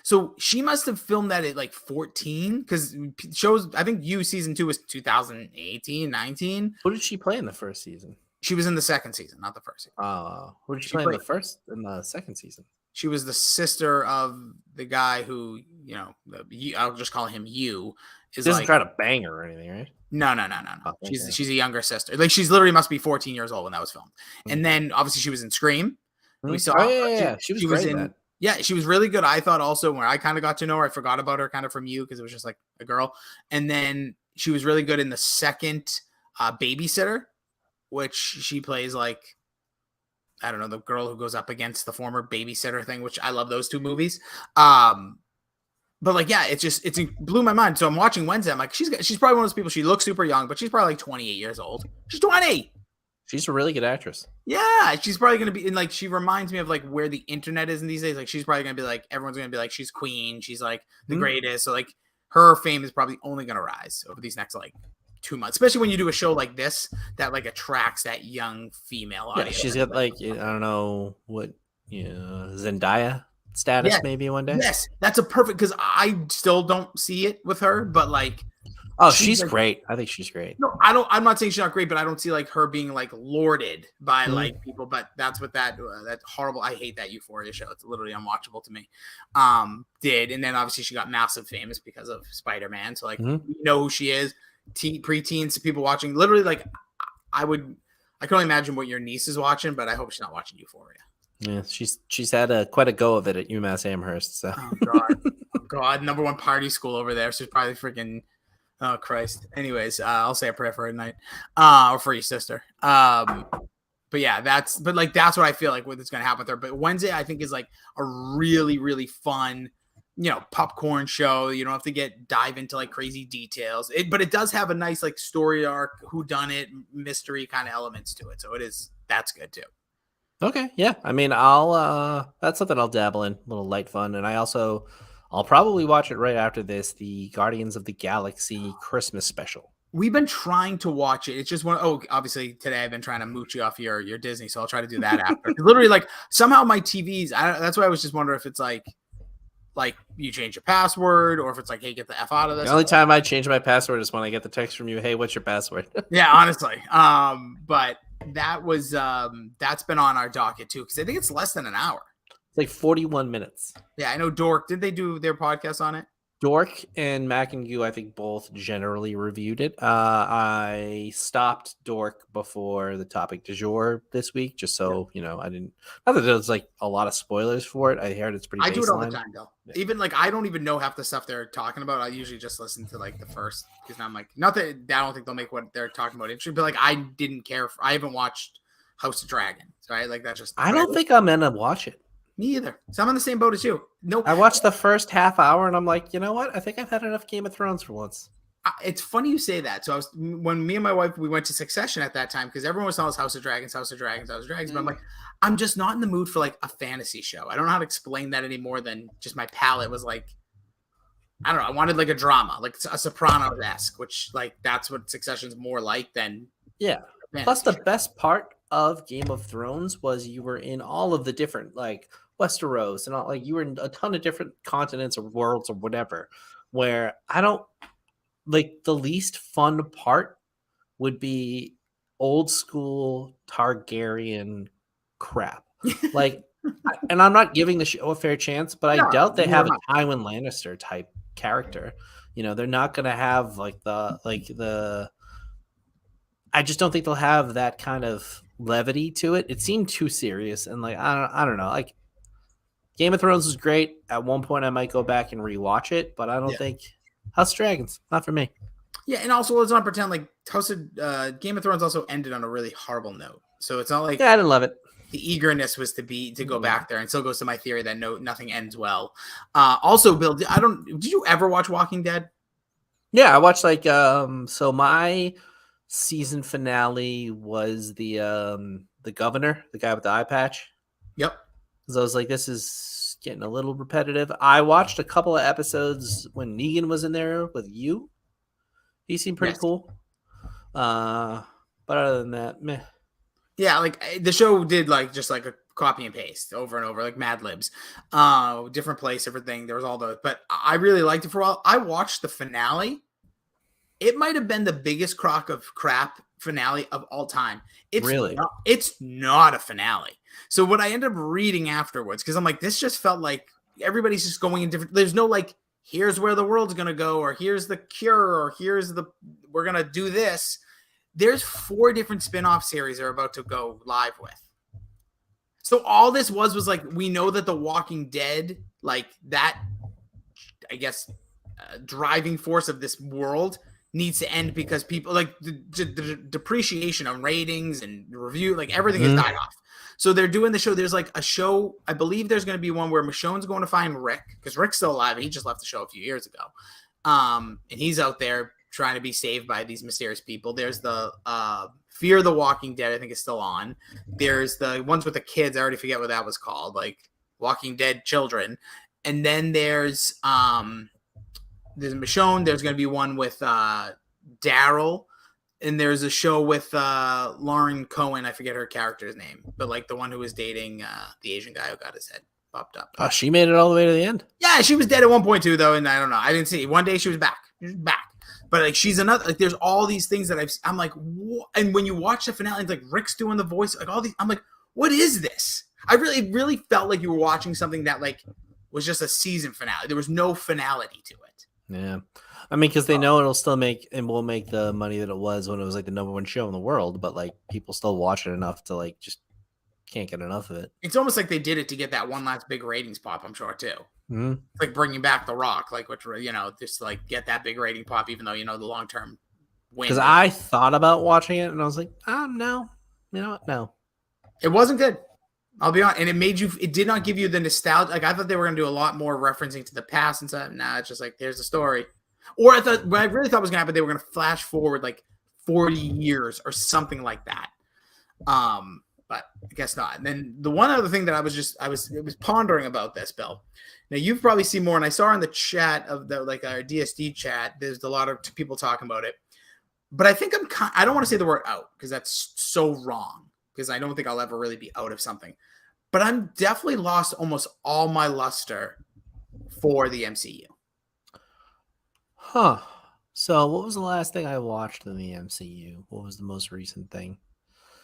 So she must have filmed that at like 14 because shows, I think You season 2 was 2018, 19. Who did she play in the first season? She was in the second season, not the first season. Oh, who did she play in the second season? She was the sister of the guy who, I'll just call him You. She doesn't try to bang her or anything, right? No. Oh, She's a younger sister. Like she's literally must be 14 years old when that was filmed. Mm-hmm. And then obviously she was in Scream. Mm-hmm. We saw. She was great in that. Yeah, she was really good. I thought also where I kind of got to know her, I forgot about her kind of from You because it was just like a girl. And then she was really good in the second Babysitter, which she plays like, I don't know, the girl who goes up against the former babysitter thing, which I love those 2 movies. But like, yeah, it blew my mind. So I'm watching Wednesday. I'm like, she's probably one of those people. She looks super young, but she's probably like 28 years old. She's 20. She's a really good actress. Yeah, she's probably going to be in like, she reminds me of like where the internet is in these days. Like she's probably going to be like, everyone's going to be like, she's queen. She's like the greatest. So like her fame is probably only going to rise over these next like 2 months, especially when you do a show like this that like attracts that young female audience. Yeah, she's got like, I don't know what, Zendaya status maybe one day. Yes, that's a perfect, because I still don't see it with her, but like, oh, she's like, great. I think she's great. No, I'm not saying she's not great, but I don't see like her being like lauded by like people. But that's what that horrible. I hate that Euphoria show. It's literally unwatchable to me. Did, and then obviously she got massive famous because of Spider-Man. So like, we know who she is. Preteens, people watching. Literally, like, I can only imagine what your niece is watching, but I hope she's not watching Euphoria. Yeah, she's had quite a go of it at UMass Amherst. So. Oh God, number 1 party school over there. So she's probably freaking. Oh Christ. Anyways, I'll say a prayer for her tonight, or for your sister. But yeah, that's what I feel like what's going to happen with her. But Wednesday, I think, is like a really, really fun, popcorn show. You don't have to dive into like crazy details. But it does have a nice like story arc, whodunit, mystery kind of elements to it. So that's good too. Okay, yeah. I mean, that's something I'll dabble in, a little light fun, and I'll probably watch it right after this, the Guardians of the Galaxy Christmas special. We've been trying to watch it. It's just one. Oh, obviously today I've been trying to mooch you off your Disney, so I'll try to do that after. Literally, like somehow my TVs. That's why I was just wondering if it's like you change your password, or if it's like, hey, get the F out of this. The only time I change my password is when I get the text from you. Hey, what's your password? Yeah, honestly. But that was that's been on our docket too, because I think it's less than an hour. It's like 41 minutes. Yeah, I know. Dork, did they do their podcast on it? Dork and Mac and Goo, I think both generally reviewed it. I stopped Dork before the topic du jour this week, just so I didn't. Not that there's like a lot of spoilers for it. I heard it's pretty. I do it all the baseline. time though. Yeah. Even like I don't even know half the stuff they're talking about. I usually just listen to like the first, because I'm like, not that I don't think they'll make what they're talking about interesting, but like I didn't care. I haven't watched House of Dragons, right? Like that's just. I don't think I'm gonna watch it. Me either. So I'm on the same boat as you. Nope. I watched the first half hour and I'm like, you know what? I think I've had enough Game of Thrones for once. It's funny you say that. So when me and my wife, we went to Succession at that time, because everyone was telling us House of Dragons. But I'm like, I'm just not in the mood for like a fantasy show. I don't know how to explain that any more than just my palate was like, I don't know. I wanted like a drama, like a Sopranos-esque, which like that's what Succession's more like than. Yeah. Plus the best part of Game of Thrones was you were in all of the different like Westeros and all, like you were in a ton of different continents or worlds or whatever, where I don't like the least fun part would be old school Targaryen crap. Like, and I'm not giving the show a fair chance, but I doubt they have a Tywin Lannister type character. They're not going to have I just don't think they'll have that kind of levity to it. It seemed too serious, and like I don't know. Like Game of Thrones was great. At one point, I might go back and rewatch it, but I don't think House of Dragons, not for me. Yeah, and also let's not pretend like Game of Thrones also ended on a really horrible note. So it's not like I didn't love it. The eagerness was to go back there, and still goes to my theory that nothing ends well. Also, Bill, did you ever watch Walking Dead? Yeah, I watched like so my season finale was the governor, the guy with the eye patch. Yep. So I was like, this is getting a little repetitive. I watched a couple of episodes when Negan was in there with you. He seemed pretty cool. But other than that, meh. Yeah, like the show did like just like a copy and paste over and over, like Mad Libs. Different place, everything. There was all those, but I really liked it for a while. I watched the finale. It might have been the biggest crock of crap finale of all time. It's not a finale. So what I ended up reading afterwards, because I'm like, this just felt like everybody's just going in different. There's no like, here's where the world's gonna go, or here's the cure, or we're gonna do this. There's 4 different spin-off series they're about to go live with. So all this was like, we know that The Walking Dead, like that, I guess, driving force of this world needs to end, because people like the depreciation on ratings and review, like everything has died off. So they're doing the show. There's like a show, I believe there's going to be one where Michonne's going to find Rick, because Rick's still alive. He just left the show a few years ago. And he's out there trying to be saved by these mysterious people. There's the Fear the Walking Dead, I think is still on. There's the ones with the kids. I already forget what that was called, like Walking Dead Children. And then there's Michonne. There's going to be one with Daryl. And there's a show with Lauren Cohen. I forget her character's name, but like the one who was dating the Asian guy who got his head popped up. Oh, she made it all the way to the end. Yeah, she was dead at one point too, though, and I don't know. I didn't see. One day she was back. But like she's another. Like there's all these things that I'm like, what? And when you watch the finale, it's like Rick's doing the voice, like all these. I'm like, what is this? It really felt like you were watching something that like was just a season finale. There was no finality to it. Yeah. I mean, because they know it'll still make the money that it was when it was like the #1 show in the world, but like people still watch it enough to like just can't get enough of it. It's almost like they did it to get that one last big ratings pop, I'm sure too. Mm-hmm. Like bringing back The Rock, like which just like get that big rating pop, even though the long term win. Because I thought about watching it and I was like, no, no, it wasn't good. I'll be honest, and it did not give you the nostalgia. Like I thought they were going to do a lot more referencing to the past and stuff. Nah, it's just like there's the story. Or what I really thought was going to happen, they were going to flash forward like 40 years or something like that. But I guess not. And then the one other thing that I was pondering about this, Bill. Now you've probably seen more, and I saw in the chat of our DSD chat, there's a lot of people talking about it. but I think I don't want to say the word out because that's so wrong, because I don't think I'll ever really be out of something. But I'm definitely lost almost all my luster for the MCU. Huh. So what was the last thing I watched in the MCU? What was the most recent thing?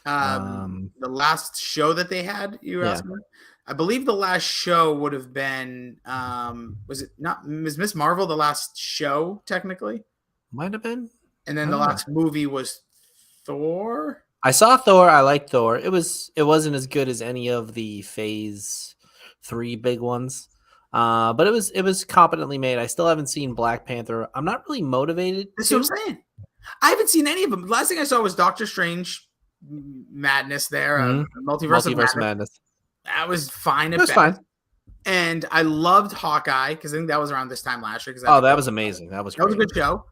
The last show that they had, you were Yeah. asking? I believe the last show would have been, was it not Miss Marvel, the last show, technically? Might have been. And then I the don't know. last movie was Thor. I saw Thor. I liked Thor. It wasn't as good as any of the Phase 3 big ones. But it was competently made. I still haven't seen Black Panther. I'm not really motivated That's to. what I'm saying. I haven't seen any of them. The last thing I saw was Doctor Strange madness there, Multiverse of Madness. That was fine. It was fine. And I loved Hawkeye because I think that was around this time last year. That was amazing. That was great. That was a good show.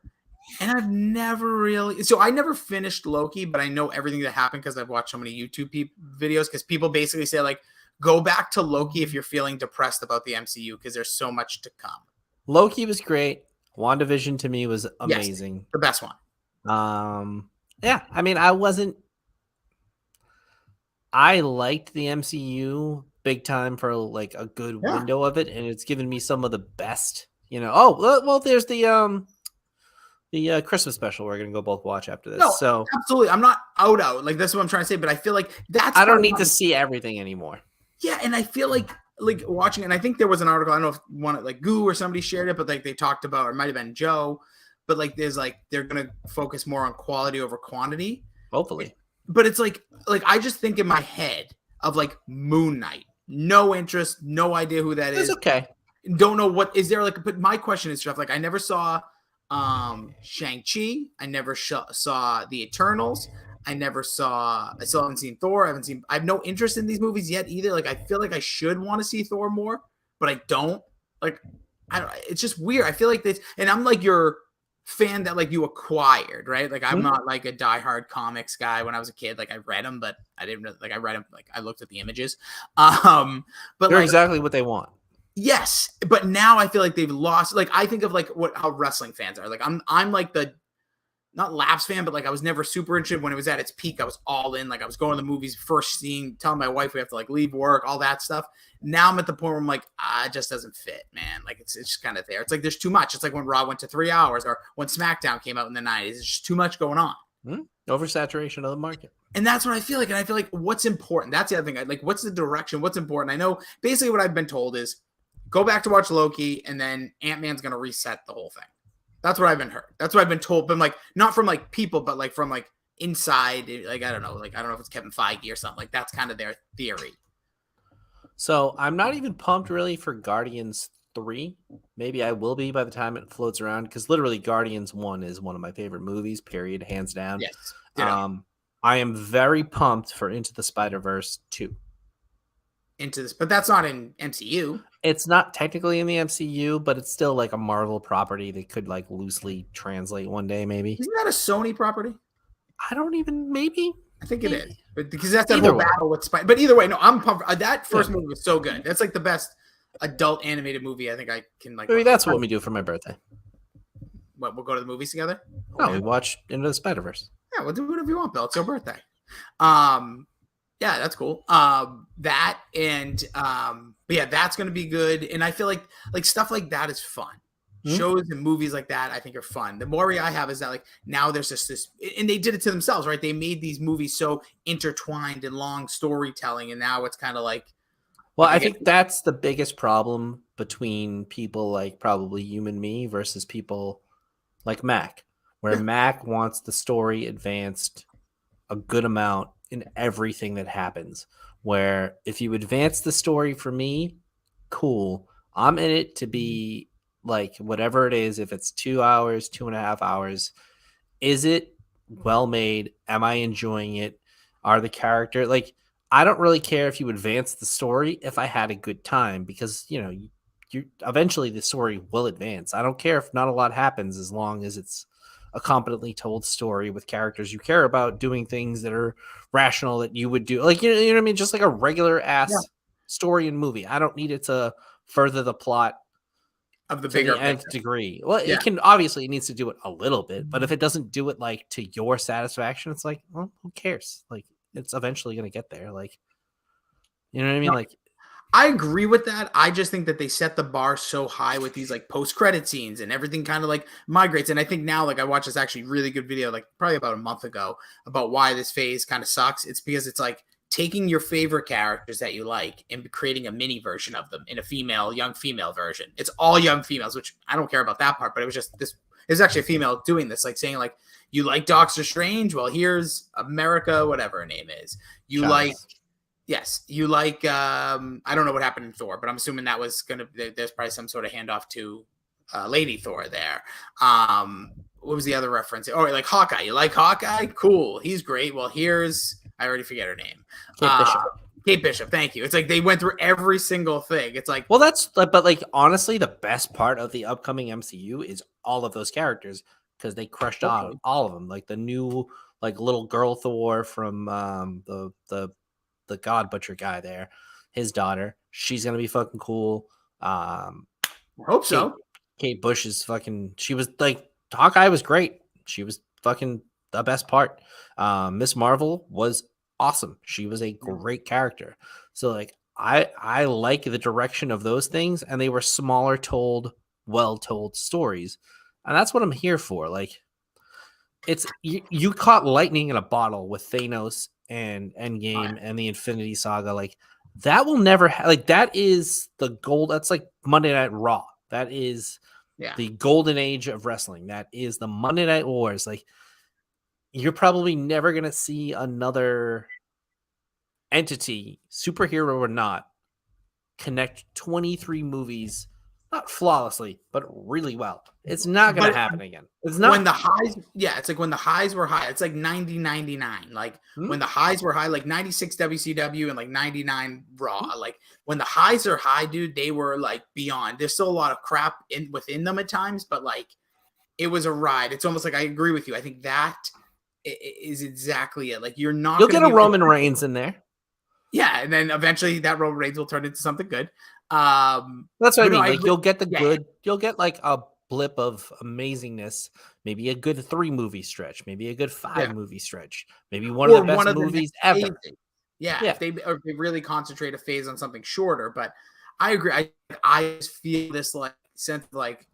And I've never really, so I never finished Loki, but I know everything that happened because I've watched so many YouTube videos, because people basically say, like, go back to Loki if you're feeling depressed about the MCU because there's so much to come. Loki was great. WandaVision to me was amazing. Yes, the best one. Yeah, I mean, I liked the MCU big time for like a good window of it, and it's given me some of the best, there's the Christmas special we're gonna go both watch after this. No, so absolutely, I'm not out. Like, that's what I'm trying to say, but I feel like I don't need to see everything anymore. Yeah, and I feel like watching, and I think there was an article, I don't know if one like Goo or somebody shared it, but like they talked about, or it might have been Joe, but like there's like they're gonna focus more on quality over quantity. Hopefully. But it's like I just think in my head of like Moon Knight. No interest, no idea who that is. It's okay. Don't know what is there like, but my question is stuff like I never saw Shang-Chi, I never saw the Eternals, I still haven't seen Thor, I have no interest in these movies yet either. Like, I feel like I should want to see Thor more, but I don't. Like, it's just weird. I feel like this, and I'm like your fan that like you acquired, right? Like, I'm not like a diehard comics guy. When I was a kid, like I read them, but I didn't really, like I read them, like I looked at the images. But they're exactly what they want. Yes, but now I feel like they've lost. Like, I think of like how wrestling fans are. Like, I'm like the not Labs fan, but like I was never super interested when it was at its peak. I was all in. Like, I was going to the movies, first telling my wife we have to like leave work, all that stuff. Now I'm at the point where I'm like, it just doesn't fit, man. Like, it's just kind of there. It's like there's too much. It's like when Raw went to 3 hours, or when SmackDown came out in the 90s. It's just too much going on. Oversaturation of the market. And that's what I feel like. And I feel like what's important. That's the other thing. Like, what's the direction? What's important? I know basically what I've been told is go back to watch Loki, and then Ant-Man's going to reset the whole thing. That's what I've been heard. That's what I've been told. But like, not from like people, but like from like inside. Like, I don't know. Like, I don't know if it's Kevin Feige or something. Like, that's kind of their theory. So I'm not even pumped really for Guardians 3. Maybe I will be by the time it floats around, because literally Guardians 1 is one of my favorite movies, period, hands down. Yes. I am very pumped for Into the Spider-Verse 2. But that's not in MCU. It's not technically in the MCU, but it's still like a Marvel property that could like loosely translate one day, maybe. Isn't that a Sony property? I don't even, maybe. I think it is, but because that's that whole battle with Spider. But either way, no, I'm pumped. That first movie was so good. That's like the best adult animated movie I think I can like. Maybe that's what we do for my birthday. What, we'll go to the movies together? No, we watch Into the Spider-Verse. Yeah, we'll do whatever you want, Bill. It's your birthday. Yeah, that's cool. That and but yeah, that's gonna be good. And I feel like stuff like that is fun. Shows and movies like that I think are fun. The worry I have is that like now there's just this, and they did it to themselves, right? They made these movies so intertwined and long storytelling, and now it's kind of like, well, I think that's the biggest problem between people like probably you and me versus people like Mac, where Mac wants the story advanced a good amount in everything that happens. Where if you advance the story for me, cool. I'm in it to be like whatever it is. If it's 2 hours, 2.5 hours, is it well made? Am I enjoying it? Are the character like, I don't really care if you advance the story if I had a good time, because you eventually the story will advance. I don't care if not a lot happens, as long as it's a competently told story with characters you care about doing things that are rational that you would do. Like, you know what I mean? Just like a regular ass story and movie. I don't need it to further the plot of the to bigger the nth picture. degree. Well, Yeah. it needs to do it a little bit, but if it doesn't do it like to your satisfaction, it's like, well, who cares? Like, it's eventually gonna get there. Like, you know what I mean? No, Like, I agree with that. I just think that they set the bar so high with these like post-credit scenes and everything kind of like migrates. And I think now, like I watched this actually really good video, like probably about a month ago, about why this phase kind of sucks. It's because it's like taking your favorite characters that you like and creating a mini version of them in a young female version. It's all young females, which I don't care about that part, but it was just this. There's actually a female doing this, like saying like, you like Doctor Strange? Well, here's America, whatever her name is. You Chavez. like. Yes, you like. I don't know what happened in Thor, but I'm assuming that was gonna. There's probably some sort of handoff to Lady Thor there. What was the other reference? Oh, like Hawkeye. You like Hawkeye? Cool, he's great. Well, here's I already forget her name. Kate Bishop. Kate Bishop. Thank you. It's like they went through every single thing. It's like, well, but like honestly, the best part of the upcoming MCU is all of those characters because they crushed on all of them. Like the new like little girl Thor from the God Butcher guy there, his daughter, she's gonna be fucking cool. I hope so. Kate Bush is fucking. She was like Hawkeye was great. She was fucking the best part. Miss Marvel was awesome. She was a great character. So like I like the direction of those things, and they were smaller told, well told stories, and that's what I'm here for. Like it's you caught lightning in a bottle with Thanos and Endgame and the Infinity Saga. Like that will never like that is the gold. That's like Monday Night Raw. That is the golden age of wrestling. That is the Monday Night Wars. Like you're probably never gonna see another entity, superhero or not, connect 23 movies, not flawlessly, but really well. It's not going to happen again. It's not. When the highs, it's like when the highs were high, it's like 90-99. Like when the highs were high, like 96 WCW and like 99 Raw. Like when the highs are high, dude, they were like beyond. There's still a lot of crap within them at times, but like it was a ride. It's almost like I agree with you. I think that is exactly it. Like you're not. You'll get a Roman Reigns in there. Yeah, and then eventually that Roman Reigns will turn into something good. That's what I mean. Like you'll get the good. You'll get like a blip of amazingness. Maybe a good 3 movie stretch. Maybe a good 5 movie stretch. Maybe one of the best movies ever. If they really concentrate a phase on something shorter. But I agree. I just feel this like sense of like,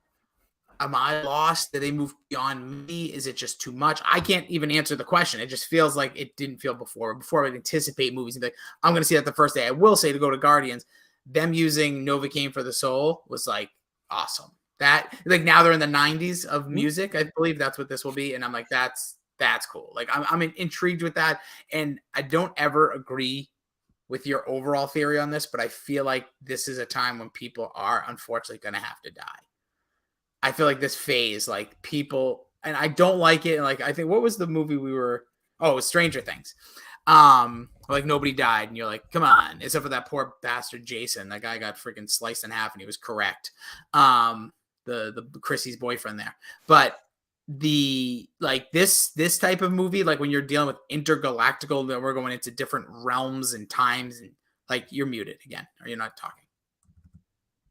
am I lost? Did they move beyond me? Is it just too much? I can't even answer the question. It just feels like it didn't feel before. Before I would anticipate movies and be like, I'm going to see that the first day. I will say to go to Guardians, them using Novocaine for the Soul was like awesome. That like now they're in the 90s of music. I believe that's what this will be. And I'm like, that's cool. Like I'm intrigued with that. And I don't ever agree with your overall theory on this, but I feel like this is a time when people are unfortunately going to have to die. I feel like this phase, like people, and I don't like it. And like, I think, what was the movie it was Stranger Things. Like nobody died. And you're like, come on, except for that poor bastard, Jason, that guy got freaking sliced in half and he was correct. The Chrissy's boyfriend there, but the, like this type of movie, like when you're dealing with intergalactical, that we're going into different realms and times and like you're muted again, or you're not talking,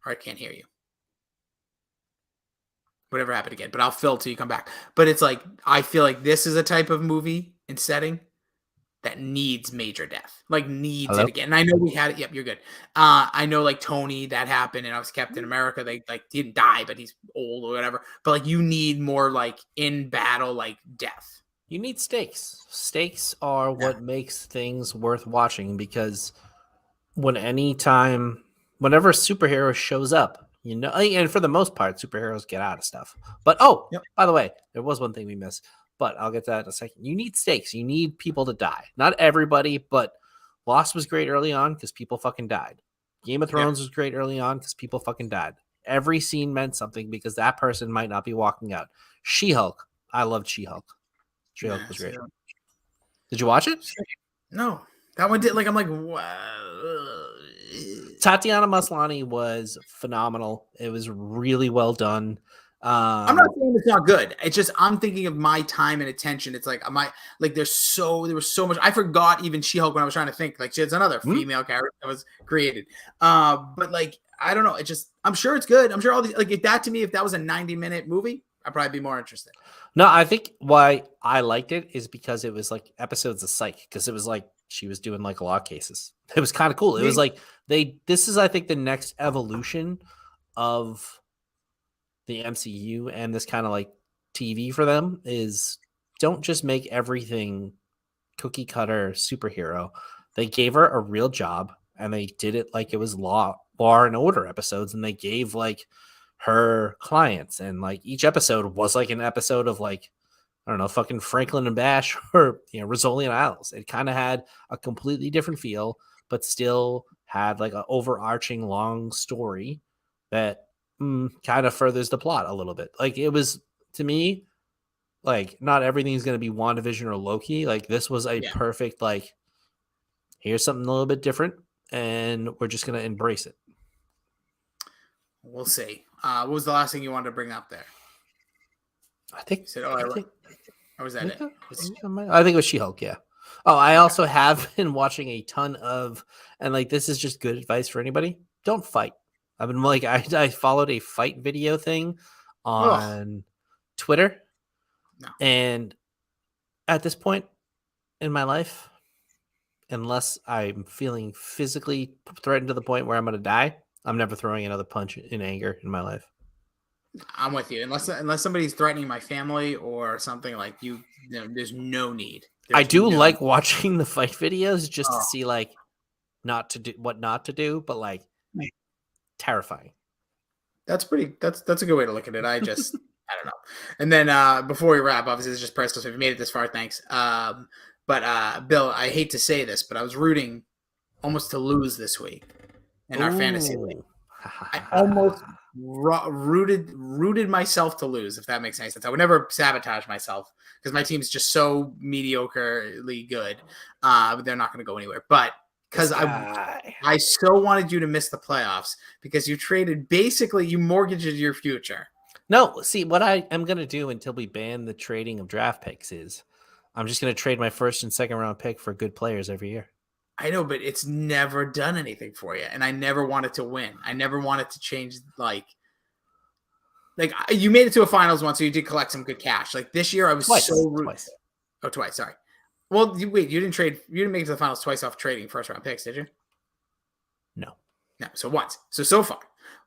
or I can't hear you. Whatever happened again, but I'll fill till you come back. But it's like, I feel like this is a type of movie and setting that needs major death, like needs it again. And I know we had it. Yep. You're good. I know like Tony, that happened, and I was Captain America. They like didn't die, but he's old or whatever. But like, you need more like in battle, like death. You need stakes. Stakes are what makes things worth watching, because whenever a superhero shows up, you know, and for the most part, superheroes get out of stuff. But by the way, there was one thing we missed, but I'll get to that in a second. You need stakes. You need people to die. Not everybody, but Lost was great early on because people fucking died. Game of Thrones was great early on because people fucking died. Every scene meant something because that person might not be walking out. She-Hulk. I loved She-Hulk. She-Hulk was great. Did you watch it? No. That one did. Like, I'm like, wow. Tatiana Maslany was phenomenal. It was really well done. I'm not saying it's not good. It's just I'm thinking of my time and attention. It's like there was so much. I forgot even She-Hulk when I was trying to think. Like, she has another female character that was created. But like I don't know. I'm sure it's good. I'm sure all these, like, if that was a 90-minute movie, I'd probably be more interested. No, I think why I liked it is because it was like episodes of Psych, because it was like she was doing like law cases. It was kind of cool. It was like this is, I think, the next evolution of the MCU and this kind of like TV for them is don't just make everything cookie cutter superhero. They gave her a real job and they did it like it was Law and Order episodes, and they gave like her clients, and like each episode was like an episode of like, I don't know, fucking Franklin and Bash or Rizzoli and Isles. It kind of had a completely different feel, but still had like an overarching long story that kind of furthers the plot a little bit. Like it was, to me, like not everything's going to be WandaVision or Loki. Like this was a perfect, like, here's something a little bit different and we're just going to embrace it. We'll see. What was the last thing you wanted to bring up there? I think. Or was that it? I think it was She-Hulk. Yeah. Oh, I also have been watching a ton of, and like this is just good advice for anybody. Don't fight. I've been like I followed a fight video thing on Twitter, and at this point in my life, unless I'm feeling physically threatened to the point where I'm going to die, I'm never throwing another punch in anger in my life. I'm with you. Unless somebody's threatening my family or something, like there's no need. I do like watching the fight videos just to see like what not to do, but like terrifying. That's a good way to look at it. I don't know. And then before we wrap, obviously it's just priceless. If you made it this far, thanks. But Bill, I hate to say this, but I was rooting almost to lose this week in our fantasy league. I almost rooted myself to lose, if that makes any sense. I would never sabotage myself because my team's just so mediocrely good. They're not going to go anywhere. But because I so wanted you to miss the playoffs because you you mortgaged your future. No, see, what I am going to do until we ban the trading of draft picks is I'm just going to trade my first and second round pick for good players every year. I know, but it's never done anything for you. And I never wanted to win. I never wanted to change, like you made it to a finals once, so you did collect some good cash. Like this year, I was twice. Oh, twice. Sorry. Well, you didn't make it to the finals twice off trading first round picks, did you? No. So once. So far.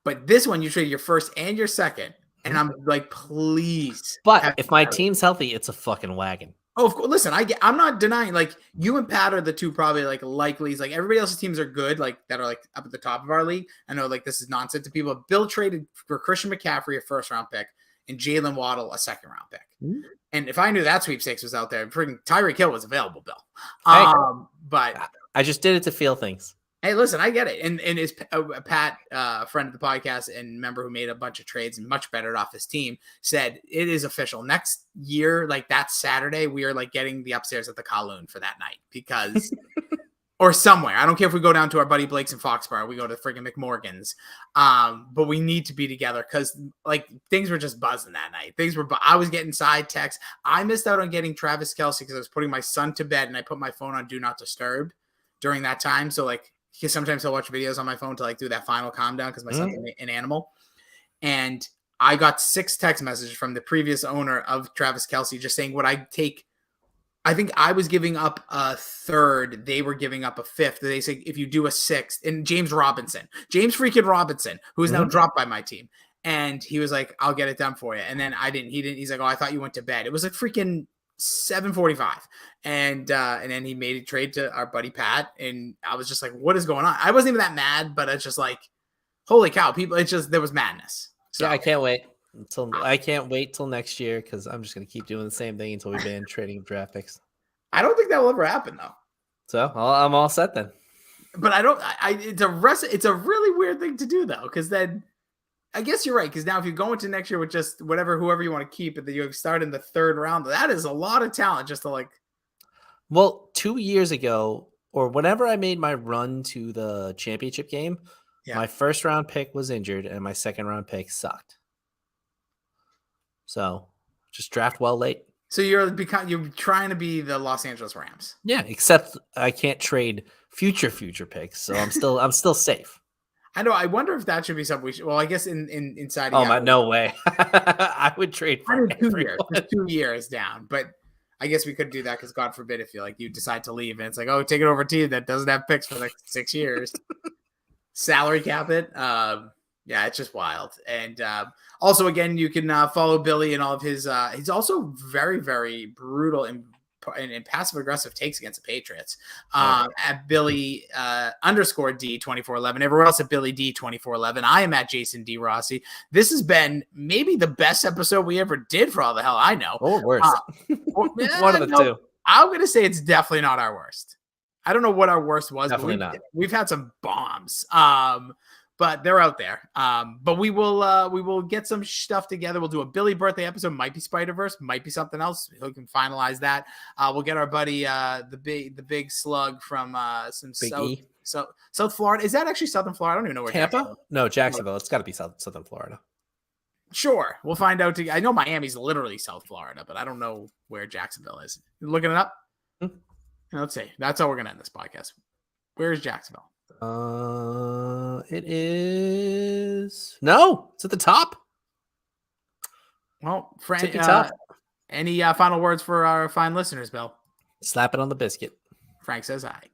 But this one, you traded your first and your second. And I'm like, please. But if my team's healthy, it's a fucking wagon. Oh, of course. Listen, I'm not denying, like, you and Pat are the two probably like likelies. Like everybody else's teams are good, like that are like up at the top of our league. I know like this is nonsense to people. Bill traded for Christian McCaffrey a first round pick and Jalen Waddle a second round pick. Mm-hmm. And if I knew that sweepstakes was out there, freaking Tyreek Hill was available, Bill. But I just did it to feel things. Hey, listen, I get it. And is Pat, friend of the podcast and member who made a bunch of trades and much better off his team, said it is official. Next year, like that Saturday, we are like getting the upstairs at the Kowloon for that night because, or somewhere. I don't care if we go down to our buddy Blake's in Foxborough, we go to friggin' McMorgan's. But we need to be together because like things were just buzzing that night. I was getting side texts. I missed out on getting Travis Kelce because I was putting my son to bed and I put my phone on Do Not Disturb during that time. So like, because sometimes I'll watch videos on my phone to like do that final calm down because my son's an animal. And I got 6 text messages from the previous owner of Travis Kelce just saying what I take. I think I was giving up a third. They were giving up a fifth. They say if you do a sixth, and James freaking Robinson, who is now dropped by my team. And he was like, I'll get it done for you. And then I didn't. He didn't. He's like, oh, I thought you went to bed. It was like freaking 7:45, and then he made a trade to our buddy Pat, and I was just like, what is going on? I wasn't even that mad, but it's just like, holy cow, people, there was madness. So yeah, I can't wait till next year because I'm just gonna keep doing the same thing until we ban trading draft picks. I don't think that will ever happen though. So I'm all set then. But it's a really weird thing to do though, because then I guess you're right, because now if you go into next year with just whoever you want to keep, and then you start in the third round, that is a lot of talent just to like. Well, 2 years ago, or whenever I made my run to the championship game, my first round pick was injured and my second round pick sucked. So just draft well late. So you're trying to be the Los Angeles Rams. Yeah, except I can't trade future picks, so I'm still safe. I know. I wonder if that should be something we should. Well, I guess inside. Oh my, no way! I would trade for 2 years. Just 2 years down, but I guess we could do that because God forbid if you decide to leave and it's like, oh, take it over a team that doesn't have picks for like 6 years, salary cap it. Yeah, it's just wild. And also, again, you can follow Billy and all of his. He's also very, very brutal and passive aggressive takes against the Patriots at Billy _ D 2411. Everywhere else at Billy D 2411. I am at Jason D Rossi. This has been maybe the best episode we ever did for all the hell I know. Or worse. One of the two. I'm going to say it's definitely not our worst. I don't know what our worst was. Definitely but not. We've had some bombs. But they're out there. But we will get some stuff together. We'll do a Billy birthday episode. Might be Spider-Verse. Might be something else. We can finalize that. We'll get our buddy the big slug from some South Florida. Is that actually Southern Florida? I don't even know where. Tampa? No, Jacksonville. It's got to be Southern Florida. Sure, we'll find out. I know Miami's literally South Florida, but I don't know where Jacksonville is. You looking it up? Let's see. That's how we're gonna end this podcast. Where is Jacksonville? It is it's at the top. Well, Frank, top. Any final words for our fine listeners, Bill? Slap it on the biscuit. Frank says aye.